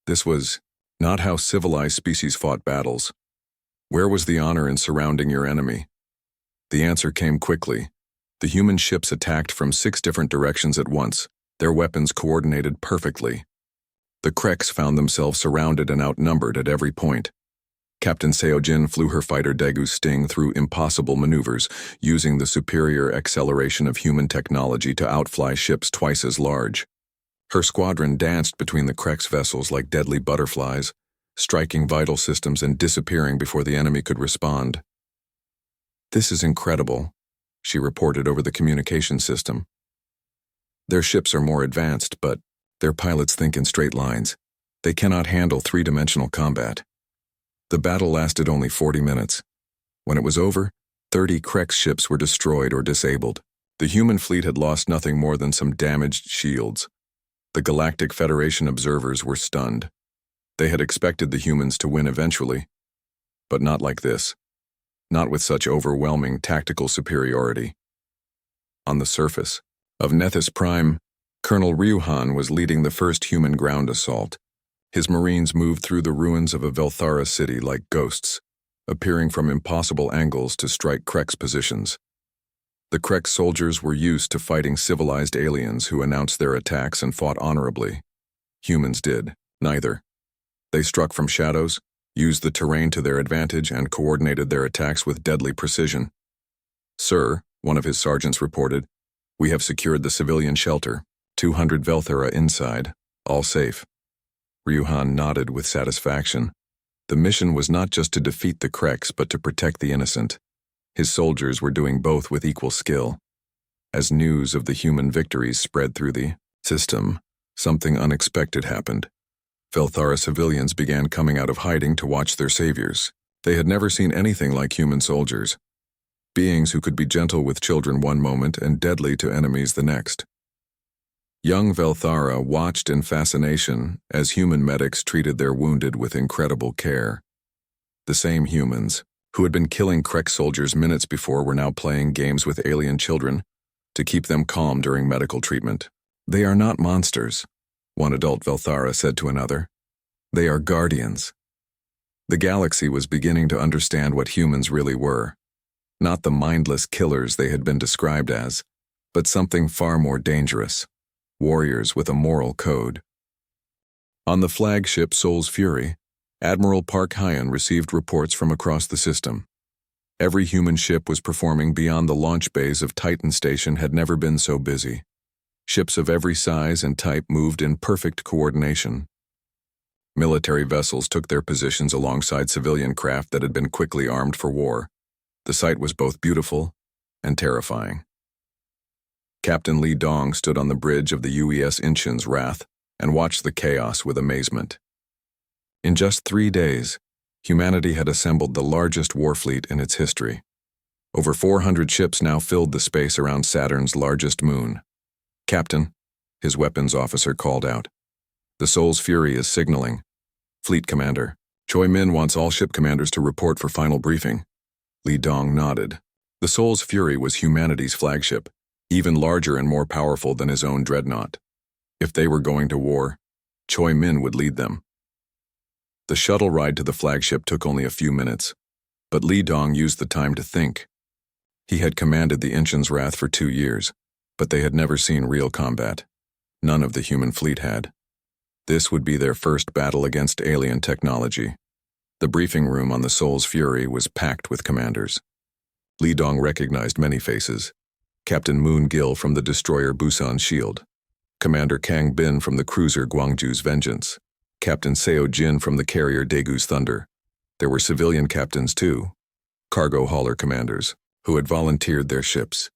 This was not how civilized species fought battles. Where was the honor in surrounding your enemy? The answer came quickly. The human ships attacked from 6 different directions at once, their weapons coordinated perfectly. The Kreks found themselves surrounded and outnumbered at every point. Captain Seojin flew her fighter Daegu Sting through impossible maneuvers, using the superior acceleration of human technology to outfly ships twice as large. Her squadron danced between the Kreks vessels like deadly butterflies, striking vital systems and disappearing before the enemy could respond. "This is incredible," she reported over the communication system. "Their ships are more advanced, but their pilots think in straight lines. They cannot handle 3-dimensional combat." The battle lasted only 40 minutes. When it was over, 30 Kreks ships were destroyed or disabled. The human fleet had lost nothing more than some damaged shields. The Galactic Federation observers were stunned. They had expected the humans to win eventually, but not like this. Not with such overwhelming tactical superiority. On the surface of Nethys Prime, Colonel Ryuhan was leading the first human ground assault. His Marines moved through the ruins of a Velthara city like ghosts, appearing from impossible angles to strike Kreks positions. The Kreks soldiers were used to fighting civilized aliens who announced their attacks and fought honorably. Humans did neither. They struck from shadows, used the terrain to their advantage, and coordinated their attacks with deadly precision. "Sir," one of his sergeants reported, "we have secured the civilian shelter. 200 Velthara inside, all safe." Ryuhan nodded with satisfaction. The mission was not just to defeat the Kreks, but to protect the innocent. His soldiers were doing both with equal skill. As news of the human victories spread through the system, something unexpected happened. Velthara civilians began coming out of hiding to watch their saviors. They had never seen anything like human soldiers. Beings who could be gentle with children one moment and deadly to enemies the next. Young Velthara watched in fascination as human medics treated their wounded with incredible care. The same humans, who had been killing Krek soldiers minutes before, were now playing games with alien children to keep them calm during medical treatment. "They are not monsters," one adult Velthara said to another. "They are guardians." The galaxy was beginning to understand what humans really were. Not the mindless killers they had been described as, but something far more dangerous. Warriors with a moral code. On the flagship Soul's Fury, Admiral Park Hyan received reports from across the system. Every human ship was performing beyond the launch bays of Titan Station had never been so busy. Ships of every size and type moved in perfect coordination. Military vessels took their positions alongside civilian craft that had been quickly armed for war. The sight was both beautiful and terrifying. Captain Li Dong stood on the bridge of the UES Inchin's Wrath and watched the chaos with amazement. In just 3 days, humanity had assembled the largest war fleet in its history. Over 400 ships now filled the space around Saturn's largest moon. "Captain," his weapons officer called out. "The Soul's Fury is signaling. Fleet Commander, Choi Min wants all ship commanders to report for final briefing." Li Dong nodded. The Soul's Fury was humanity's flagship, even larger and more powerful than his own dreadnought. If they were going to war, Choi Min would lead them. The shuttle ride to the flagship took only a few minutes, but Li Dong used the time to think. He had commanded the Inchin's Wrath for 2 years, but they had never seen real combat. None of the human fleet had. This would be their first battle against alien technology. The briefing room on the Soul's Fury was packed with commanders. Li Dong recognized many faces. Captain Moon Gil from the destroyer Busan's Shield, Commander Kang Bin from the cruiser Gwangju's Vengeance, Captain Seo Jin from the carrier Daegu's Thunder. There were civilian captains too, cargo hauler commanders, who had volunteered their ships,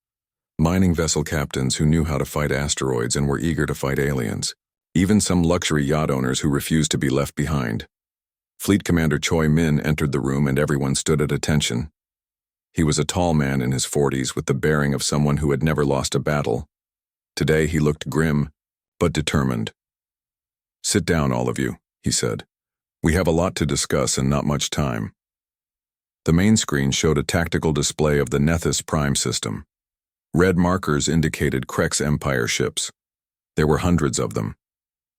mining vessel captains who knew how to fight asteroids and were eager to fight aliens, even some luxury yacht owners who refused to be left behind. Fleet Commander Choi Min entered the room and everyone stood at attention. He was a tall man in his 40s with the bearing of someone who had never lost a battle. Today he looked grim, but determined. "Sit down, all of you," he said. "We have a lot to discuss and not much time." The main screen showed a tactical display of the Nethys Prime system. Red markers indicated Kreks Empire ships. There were hundreds of them.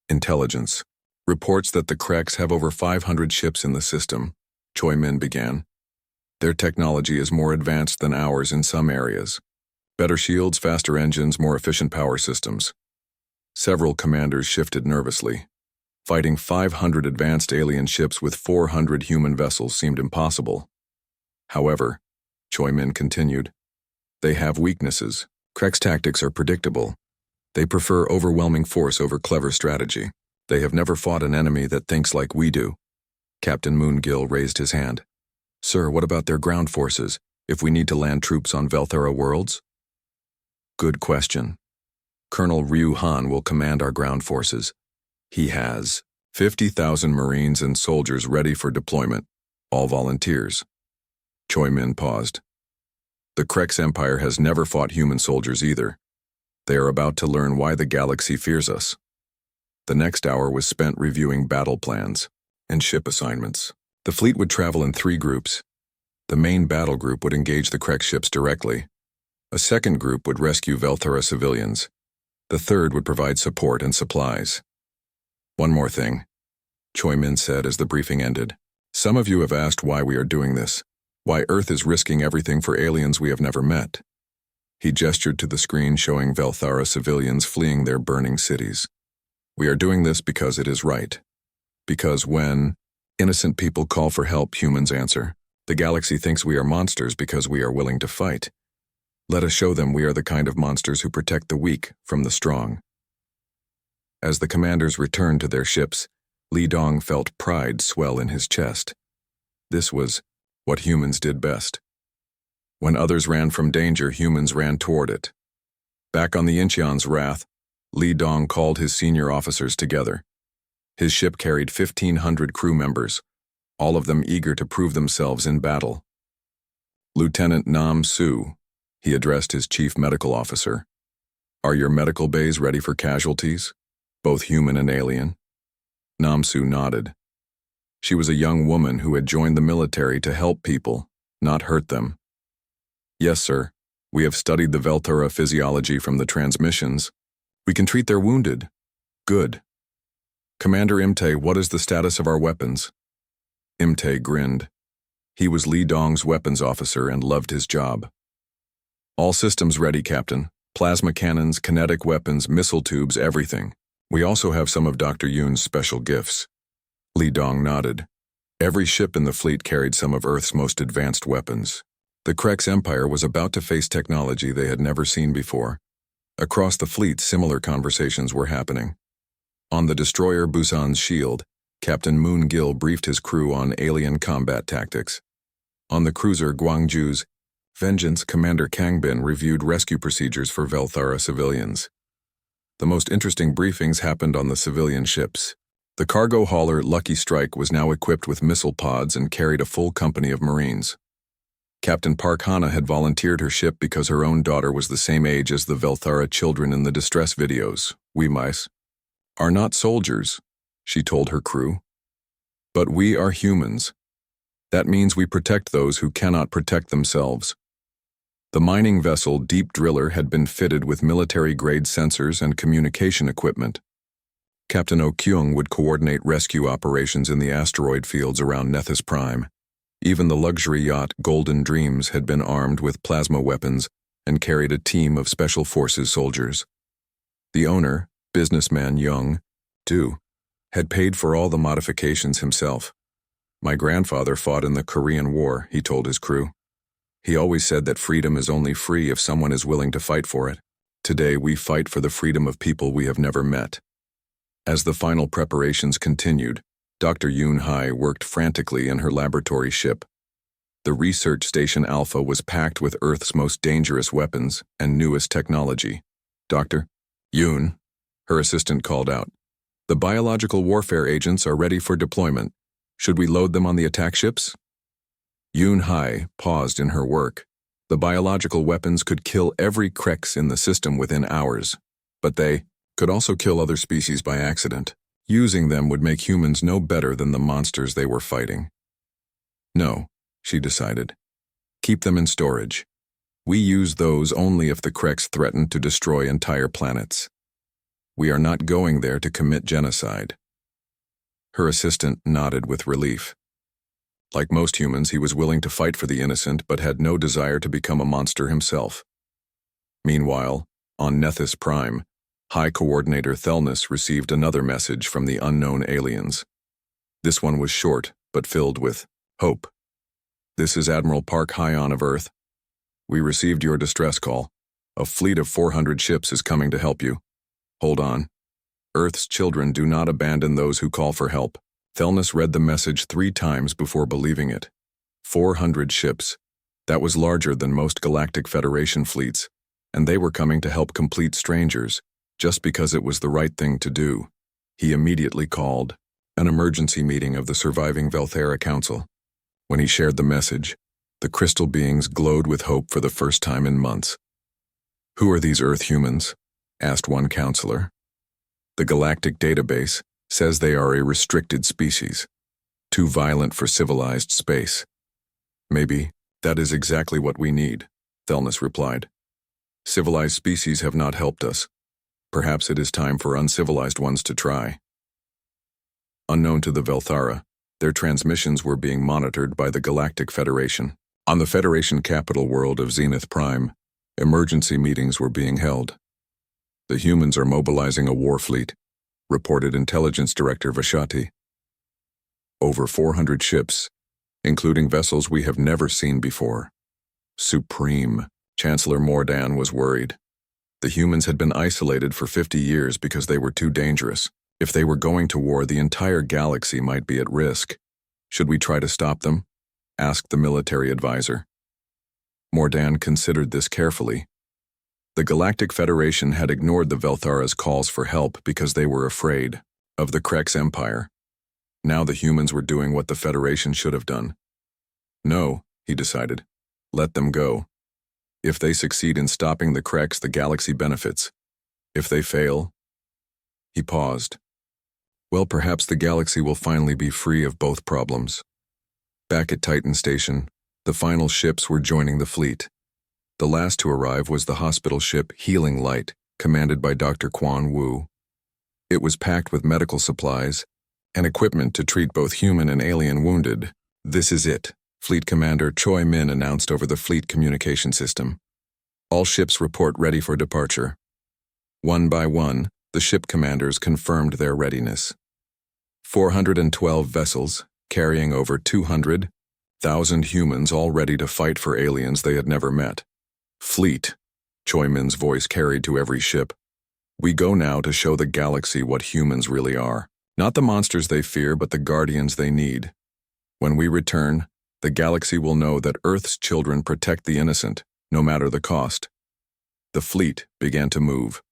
Intelligence. Reports that the Kreks have over 500 ships in the system, Choi Min began. Their technology is more advanced than ours in some areas. Better shields, faster engines, more efficient power systems. Several commanders shifted nervously. Fighting 500 advanced alien ships with 400 human vessels seemed impossible. However, Choi Min continued, they have weaknesses. Krek's tactics are predictable. They prefer overwhelming force over clever strategy. They have never fought an enemy that thinks like we do. Captain Moongill raised his hand. Sir, what about their ground forces, if we need to land troops on Velthara worlds? Good question. Colonel Ryu Han will command our ground forces. He has 50,000 Marines and soldiers ready for deployment, all volunteers. Choi Min paused. The Krek's Empire has never fought human soldiers either. They are about to learn why the galaxy fears us. The next hour was spent reviewing battle plans and ship assignments. The fleet would travel in 3 groups. The main battle group would engage the Krek ships directly. A second group would rescue Velthara civilians. The third would provide support and supplies. One more thing, Choi Min said as the briefing ended. Some of you have asked why we are doing this, why Earth is risking everything for aliens we have never met. He gestured to the screen showing Velthara civilians fleeing their burning cities. We are doing this because it is right. Because when innocent people call for help, humans answer. The galaxy thinks we are monsters because we are willing to fight. Let us show them we are the kind of monsters who protect the weak from the strong. As the commanders returned to their ships, Li Dong felt pride swell in his chest. This was what humans did best. When others ran from danger, humans ran toward it. Back on the Incheon's wrath, Li Dong called his senior officers together. His ship carried 1,500 crew members, all of them eager to prove themselves in battle. Lieutenant Nam Su, he addressed his chief medical officer. Are your medical bays ready for casualties, both human and alien? Nam Su nodded. She was a young woman who had joined the military to help people, not hurt them. Yes, sir. We have studied the Velthara physiology from the transmissions. We can treat their wounded. Good. Commander Imte, what is the status of our weapons? Imte grinned. He was Li Dong's weapons officer and loved his job. All systems ready, Captain. Plasma cannons, kinetic weapons, missile tubes, everything. We also have some of Dr. Yoon's special gifts. Li Dong nodded. Every ship in the fleet carried some of Earth's most advanced weapons. The Krek's Empire was about to face technology they had never seen before. Across the fleet, similar conversations were happening. On the destroyer Busan's Shield, Captain Moongill briefed his crew on alien combat tactics. On the cruiser Gwangju's Vengeance, Commander Kangbin reviewed rescue procedures for Velthara civilians. The most interesting briefings happened on the civilian ships. The cargo hauler Lucky Strike was now equipped with missile pods and carried a full company of Marines. Captain Park Hana had volunteered her ship because her own daughter was the same age as the Velthara children in the distress videos. We mice are not soldiers, she told her crew. But we are humans. That means we protect those who cannot protect themselves. The mining vessel Deep Driller had been fitted with military-grade sensors and communication equipment. Captain Oh Kyung would coordinate rescue operations in the asteroid fields around Nethys Prime. Even the luxury yacht Golden Dreams had been armed with plasma weapons and carried a team of Special Forces soldiers. The owner, businessman Young, too, had paid for all the modifications himself. My grandfather fought in the Korean War, he told his crew. He always said that freedom is only free if someone is willing to fight for it. Today we fight for the freedom of people we have never met. As the final preparations continued, Dr. Yoon Hai worked frantically in her laboratory ship. The research station Alpha was packed with Earth's most dangerous weapons and newest technology. Dr. Yoon, her assistant called out. The biological warfare agents are ready for deployment. Should we load them on the attack ships? Yoon Hai paused in her work. The biological weapons could kill every Krex in the system within hours, but they could also kill other species by accident. Using them would make humans no better than the monsters they were fighting. No, she decided. Keep them in storage. We use those only if the Krex threaten to destroy entire planets. We are not going there to commit genocide. Her assistant nodded with relief. Like most humans, he was willing to fight for the innocent but had no desire to become a monster himself. Meanwhile, on Nethys Prime, High Coordinator Thelnus received another message from the unknown aliens. This one was short, but filled with hope. "This is Admiral Park Hyon of Earth. We received your distress call. A fleet of 400 ships is coming to help you. Hold on. Earth's children do not abandon those who call for help." Thelnus read the message 3 times before believing it. 400 ships. That was larger than most Galactic Federation fleets, and they were coming to help complete strangers, just because it was the right thing to do. He immediately called an emergency meeting of the surviving Velthera Council. When he shared the message, the crystal beings glowed with hope for the first time in months. "Who are these Earth humans?" asked one counselor. "The Galactic Database says they are a restricted species, too violent for civilized space." "Maybe that is exactly what we need," Thelnus replied. "Civilized species have not helped us. Perhaps it is time for uncivilized ones to try." Unknown to the Velthara, their transmissions were being monitored by the Galactic Federation. On the Federation capital world of Zenith Prime, emergency meetings were being held. "The humans are mobilizing a war fleet," reported Intelligence Director Vashati. "Over 400 ships, including vessels we have never seen before." Supreme. Chancellor Mordan was worried. The humans had been isolated for 50 years because they were too dangerous. If they were going to war, the entire galaxy might be at risk. "Should we try to stop them?" asked the military advisor. Mordan considered this carefully. The Galactic Federation had ignored the Velthara's calls for help because they were afraid of the Krex Empire. Now the humans were doing what the Federation should have done. "No," he decided. "Let them go. If they succeed in stopping the Krex, the galaxy benefits. If they fail..." He paused. "Well, perhaps the galaxy will finally be free of both problems." Back at Titan Station, the final ships were joining the fleet. The last to arrive was the hospital ship Healing Light, commanded by Dr. Quan Wu. It was packed with medical supplies and equipment to treat both human and alien wounded. "This is it," Fleet Commander Choi Min announced over the fleet communication system. "All ships report ready for departure." One by one, the ship commanders confirmed their readiness. 412 vessels, carrying over 200,000 humans all ready to fight for aliens they had never met. "Fleet," Choi Min's voice carried to every ship. "We go now to show the galaxy what humans really are. Not the monsters they fear, but the guardians they need. When we return, the galaxy will know that Earth's children protect the innocent, no matter the cost." The fleet began to move.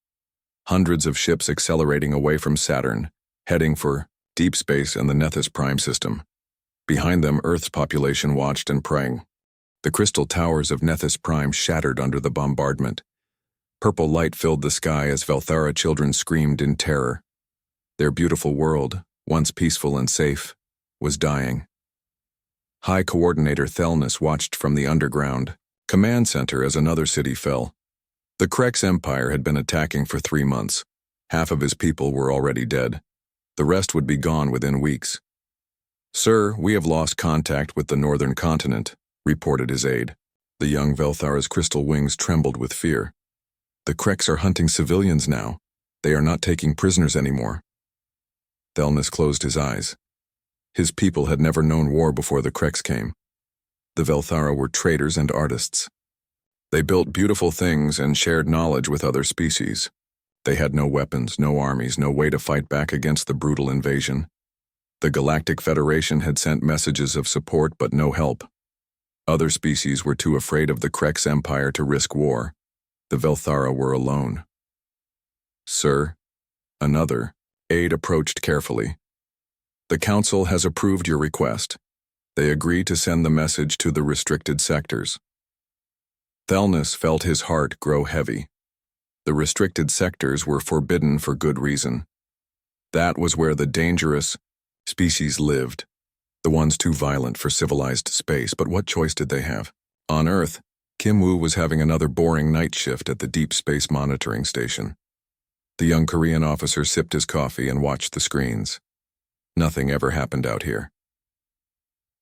Hundreds of ships accelerating away from Saturn, heading for deep space and the Nethys Prime system. Behind them, Earth's population watched and praying. The crystal towers of Nethys Prime shattered under the bombardment. Purple light filled the sky as Velthara children screamed in terror. Their beautiful world, once peaceful and safe, was dying. High Coordinator Thelnus watched from the underground command center as another city fell. The Krex Empire had been attacking for 3 months. Half of his people were already dead. The rest would be gone within weeks. "Sir, we have lost contact with the northern continent," reported his aide. The young Velthara's crystal wings trembled with fear. "The Krex are hunting civilians now. They are not taking prisoners anymore." Thelnus closed his eyes. His people had never known war before the Krex came. The Velthara were traders and artists. They built beautiful things and shared knowledge with other species. They had no weapons, no armies, no way to fight back against the brutal invasion. The Galactic Federation had sent messages of support but no help. Other species were too afraid of the Krex Empire to risk war. The Velthara were alone. "Sir," another aide approached carefully. "The Council has approved your request. They agree to send the message to the restricted sectors." Thelnus felt his heart grow heavy. The restricted sectors were forbidden for good reason. That was where the dangerous species lived, the ones too violent for civilized space. But what choice did they have? On Earth, Kim Woo was having another boring night shift at the Deep Space Monitoring Station. The young Korean officer sipped his coffee and watched the screens. Nothing ever happened out here.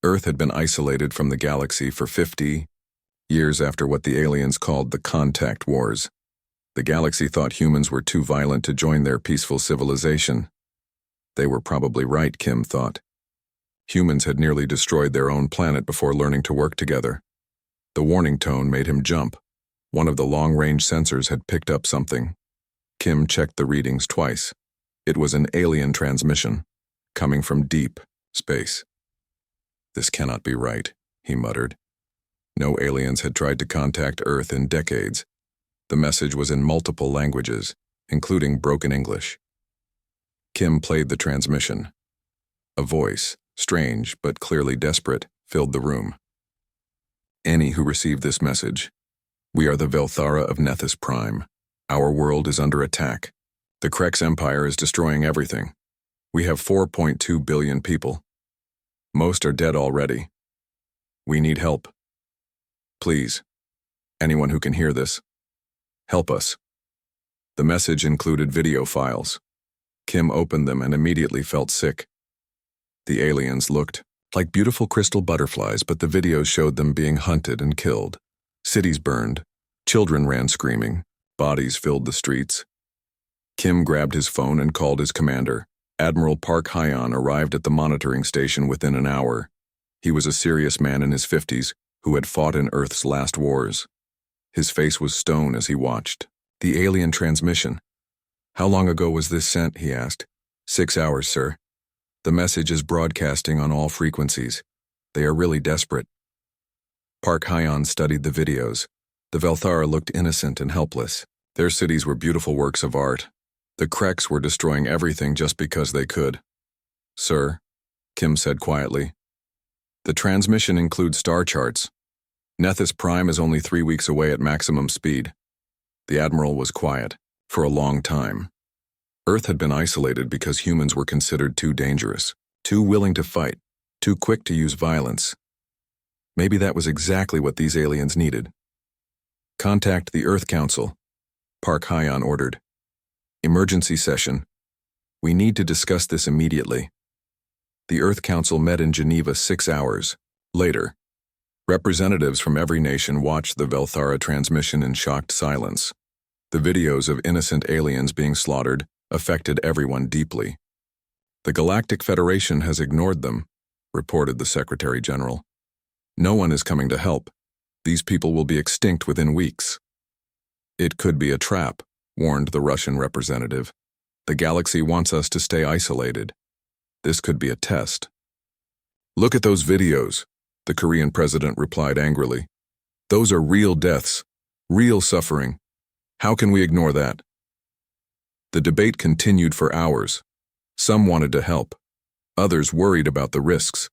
Earth had been isolated from the galaxy for 50 years after what the aliens called the Contact Wars. The galaxy thought humans were too violent to join their peaceful civilization. They were probably right, Kim thought. Humans had nearly destroyed their own planet before learning to work together. The warning tone made him jump. One of the long-range sensors had picked up something. Kim checked the readings twice. It was an alien transmission, coming from deep space. This cannot be right, he muttered. No aliens had tried to contact Earth in decades. The message was in multiple languages, including broken English. Kim played the transmission. A voice, strange but clearly desperate, filled the room. Any who receive this message. We are the Velthara of Nethys Prime. Our world is under attack. The Krex Empire is destroying everything. We have 4.2 billion people. Most are dead already. We need help. Please, anyone who can hear this, help us. The message included video files. Kim opened them and immediately felt sick. The aliens looked like beautiful crystal butterflies, but the videos showed them being hunted and killed. Cities burned. Children ran screaming. Bodies filled the streets. Kim grabbed his phone and called his commander. Admiral Park Hyon arrived at the monitoring station within an hour. He was a serious man in his 50s who had fought in Earth's last wars. His face was stone as he watched. The alien transmission. How long ago was this sent, he asked. 6 hours, sir. The message is broadcasting on all frequencies. They are really desperate. Park Hyon studied the videos. The Velthara looked innocent and helpless. Their cities were beautiful works of art. The Krex were destroying everything just because they could. Sir, Kim said quietly. The transmission includes star charts. Nethys Prime is only 3 weeks away at maximum speed. The Admiral was quiet for a long time. Earth had been isolated because humans were considered too dangerous, too willing to fight, too quick to use violence. Maybe that was exactly what these aliens needed. Contact the Earth Council, Park Hyon ordered. Emergency session. We need to discuss this immediately. The Earth Council met in Geneva 6 hours later. Representatives from every nation watched the Velthara transmission in shocked silence. The videos of innocent aliens being slaughtered affected everyone deeply. The Galactic Federation has ignored them, reported the Secretary General. No one is coming to help. These people will be extinct within weeks. It could be a trap, warned the Russian representative. The galaxy wants us to stay isolated. This could be a test. Look at those videos, the Korean president replied angrily. Those are real deaths, real suffering. How can we ignore that? The debate continued for hours. Some wanted to help. Others worried about the risks.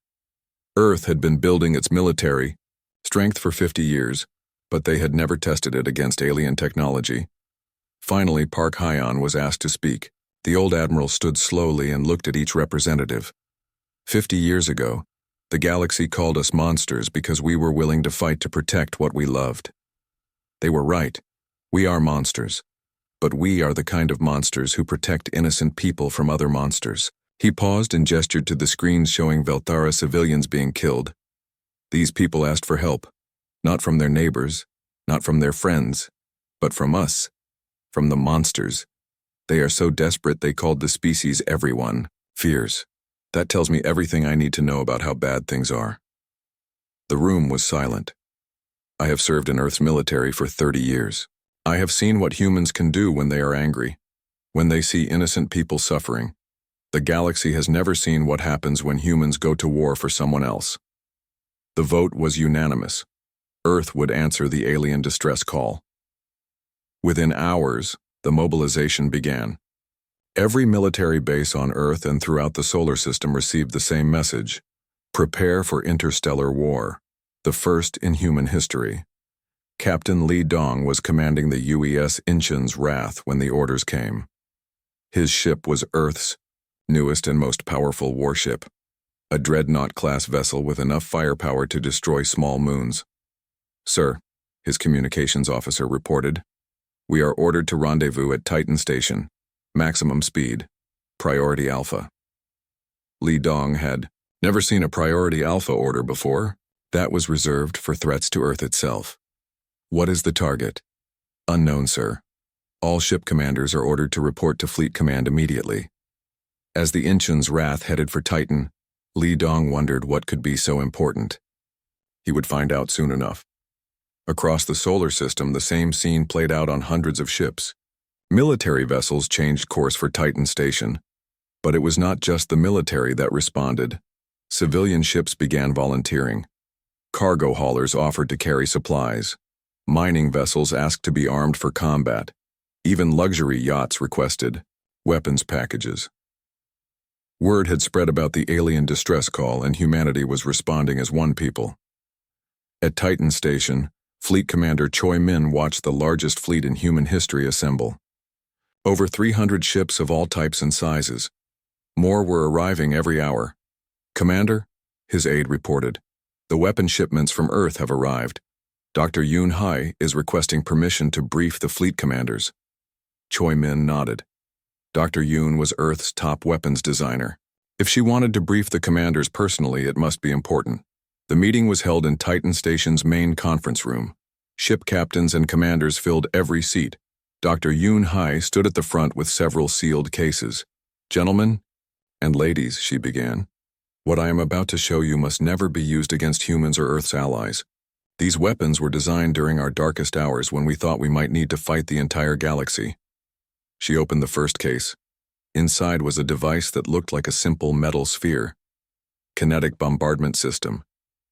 Earth had been building its military strength for 50 years, but they had never tested it against alien technology. Finally, Park Hyon was asked to speak. The old admiral stood slowly and looked at each representative. 50 years ago, the galaxy called us monsters because we were willing to fight to protect what we loved. They were right. We are monsters. But we are the kind of monsters who protect innocent people from other monsters. He paused and gestured to the screens showing Velthara civilians being killed. These people asked for help, not from their neighbors, not from their friends, but from us, from the monsters. They are so desperate they called the species everyone. Fears. That tells me everything I need to know about how bad things are. The room was silent. I have served in Earth's military for 30 years. I have seen what humans can do when they are angry, when they see innocent people suffering. The galaxy has never seen what happens when humans go to war for someone else. The vote was unanimous. Earth would answer the alien distress call. Within hours, the mobilization began. Every military base on Earth and throughout the solar system received the same message: prepare for interstellar war, the first in human history. Captain Li Dong was commanding the UES Inchen's Wrath when the orders came. His ship was Earth's newest and most powerful warship, a dreadnought-class vessel with enough firepower to destroy small moons. Sir, his communications officer reported, we are ordered to rendezvous at Titan Station, maximum speed, priority alpha. Li Dong had never seen a priority alpha order before. That was reserved for threats to Earth itself. What is the target? Unknown, sir. All ship commanders are ordered to report to Fleet Command immediately. As the Inchin's Wrath headed for Titan, Li Dong wondered what could be so important. He would find out soon enough. Across the solar system, the same scene played out on hundreds of ships. Military vessels changed course for Titan Station. But it was not just the military that responded. Civilian ships began volunteering. Cargo haulers offered to carry supplies. Mining vessels asked to be armed for combat. Even luxury yachts requested weapons packages. Word had spread about the alien distress call, and humanity was responding as one people. At Titan Station, Fleet Commander Choi Min watched the largest fleet in human history assemble. Over 300 ships of all types and sizes. More were arriving every hour. "Commander," his aide reported, "the weapon shipments from Earth have arrived. Dr. Yoon Hai is requesting permission to brief the fleet commanders." Choi Min nodded. Dr. Yoon was Earth's top weapons designer. If she wanted to brief the commanders personally, it must be important. The meeting was held in Titan Station's main conference room. Ship captains and commanders filled every seat. Dr. Yoon Hai stood at the front with several sealed cases. "Gentlemen and ladies," she began, "what I am about to show you must never be used against humans or Earth's allies. These weapons were designed during our darkest hours when we thought we might need to fight the entire galaxy." She opened the first case. Inside was a device that looked like a simple metal sphere. Kinetic bombardment system,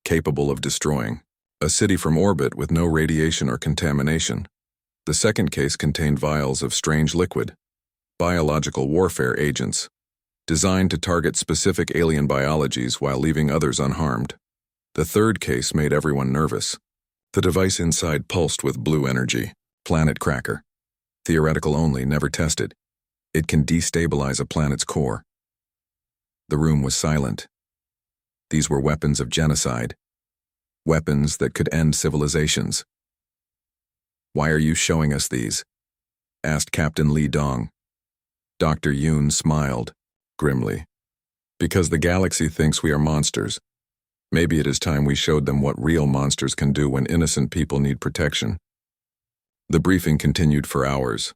capable of destroying a city from orbit with no radiation or contamination. The second case contained vials of strange liquid, biological warfare agents, designed to target specific alien biologies while leaving others unharmed. The third case made everyone nervous. The device inside pulsed with blue energy. Planet cracker. Theoretical only, never tested. It can destabilize a planet's core. The room was silent. These were weapons of genocide. Weapons that could end civilizations. "Why are you showing us these?" asked Captain Li Dong. Dr. Yoon smiled grimly. "Because the galaxy thinks we are monsters. Maybe it is time we showed them what real monsters can do when innocent people need protection." The briefing continued for hours.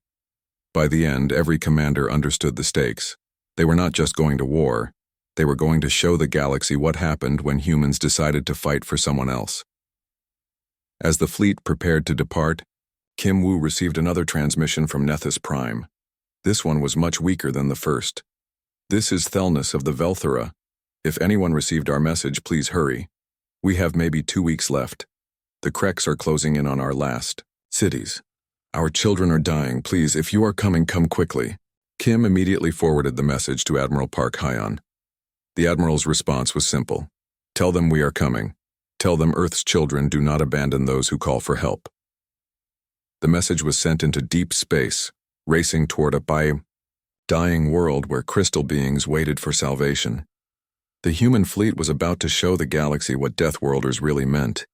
By the end, every commander understood the stakes. They were not just going to war. They were going to show the galaxy what happened when humans decided to fight for someone else. As the fleet prepared to depart, Kim Woo received another transmission from Nethys Prime. This one was much weaker than the first. "This is Thelnus of the Velthera. If anyone received our message, please hurry. We have maybe 2 weeks left. The Kreks are closing in on our last cities. Our children are dying. Please, if you are coming, come quickly." Kim immediately forwarded the message to Admiral Park Hyon. The Admiral's response was simple. "Tell them we are coming. Tell them Earth's children do not abandon those who call for help." The message was sent into deep space, racing toward a dying world where crystal beings waited for salvation. The human fleet was about to show the galaxy what Deathworlders really meant.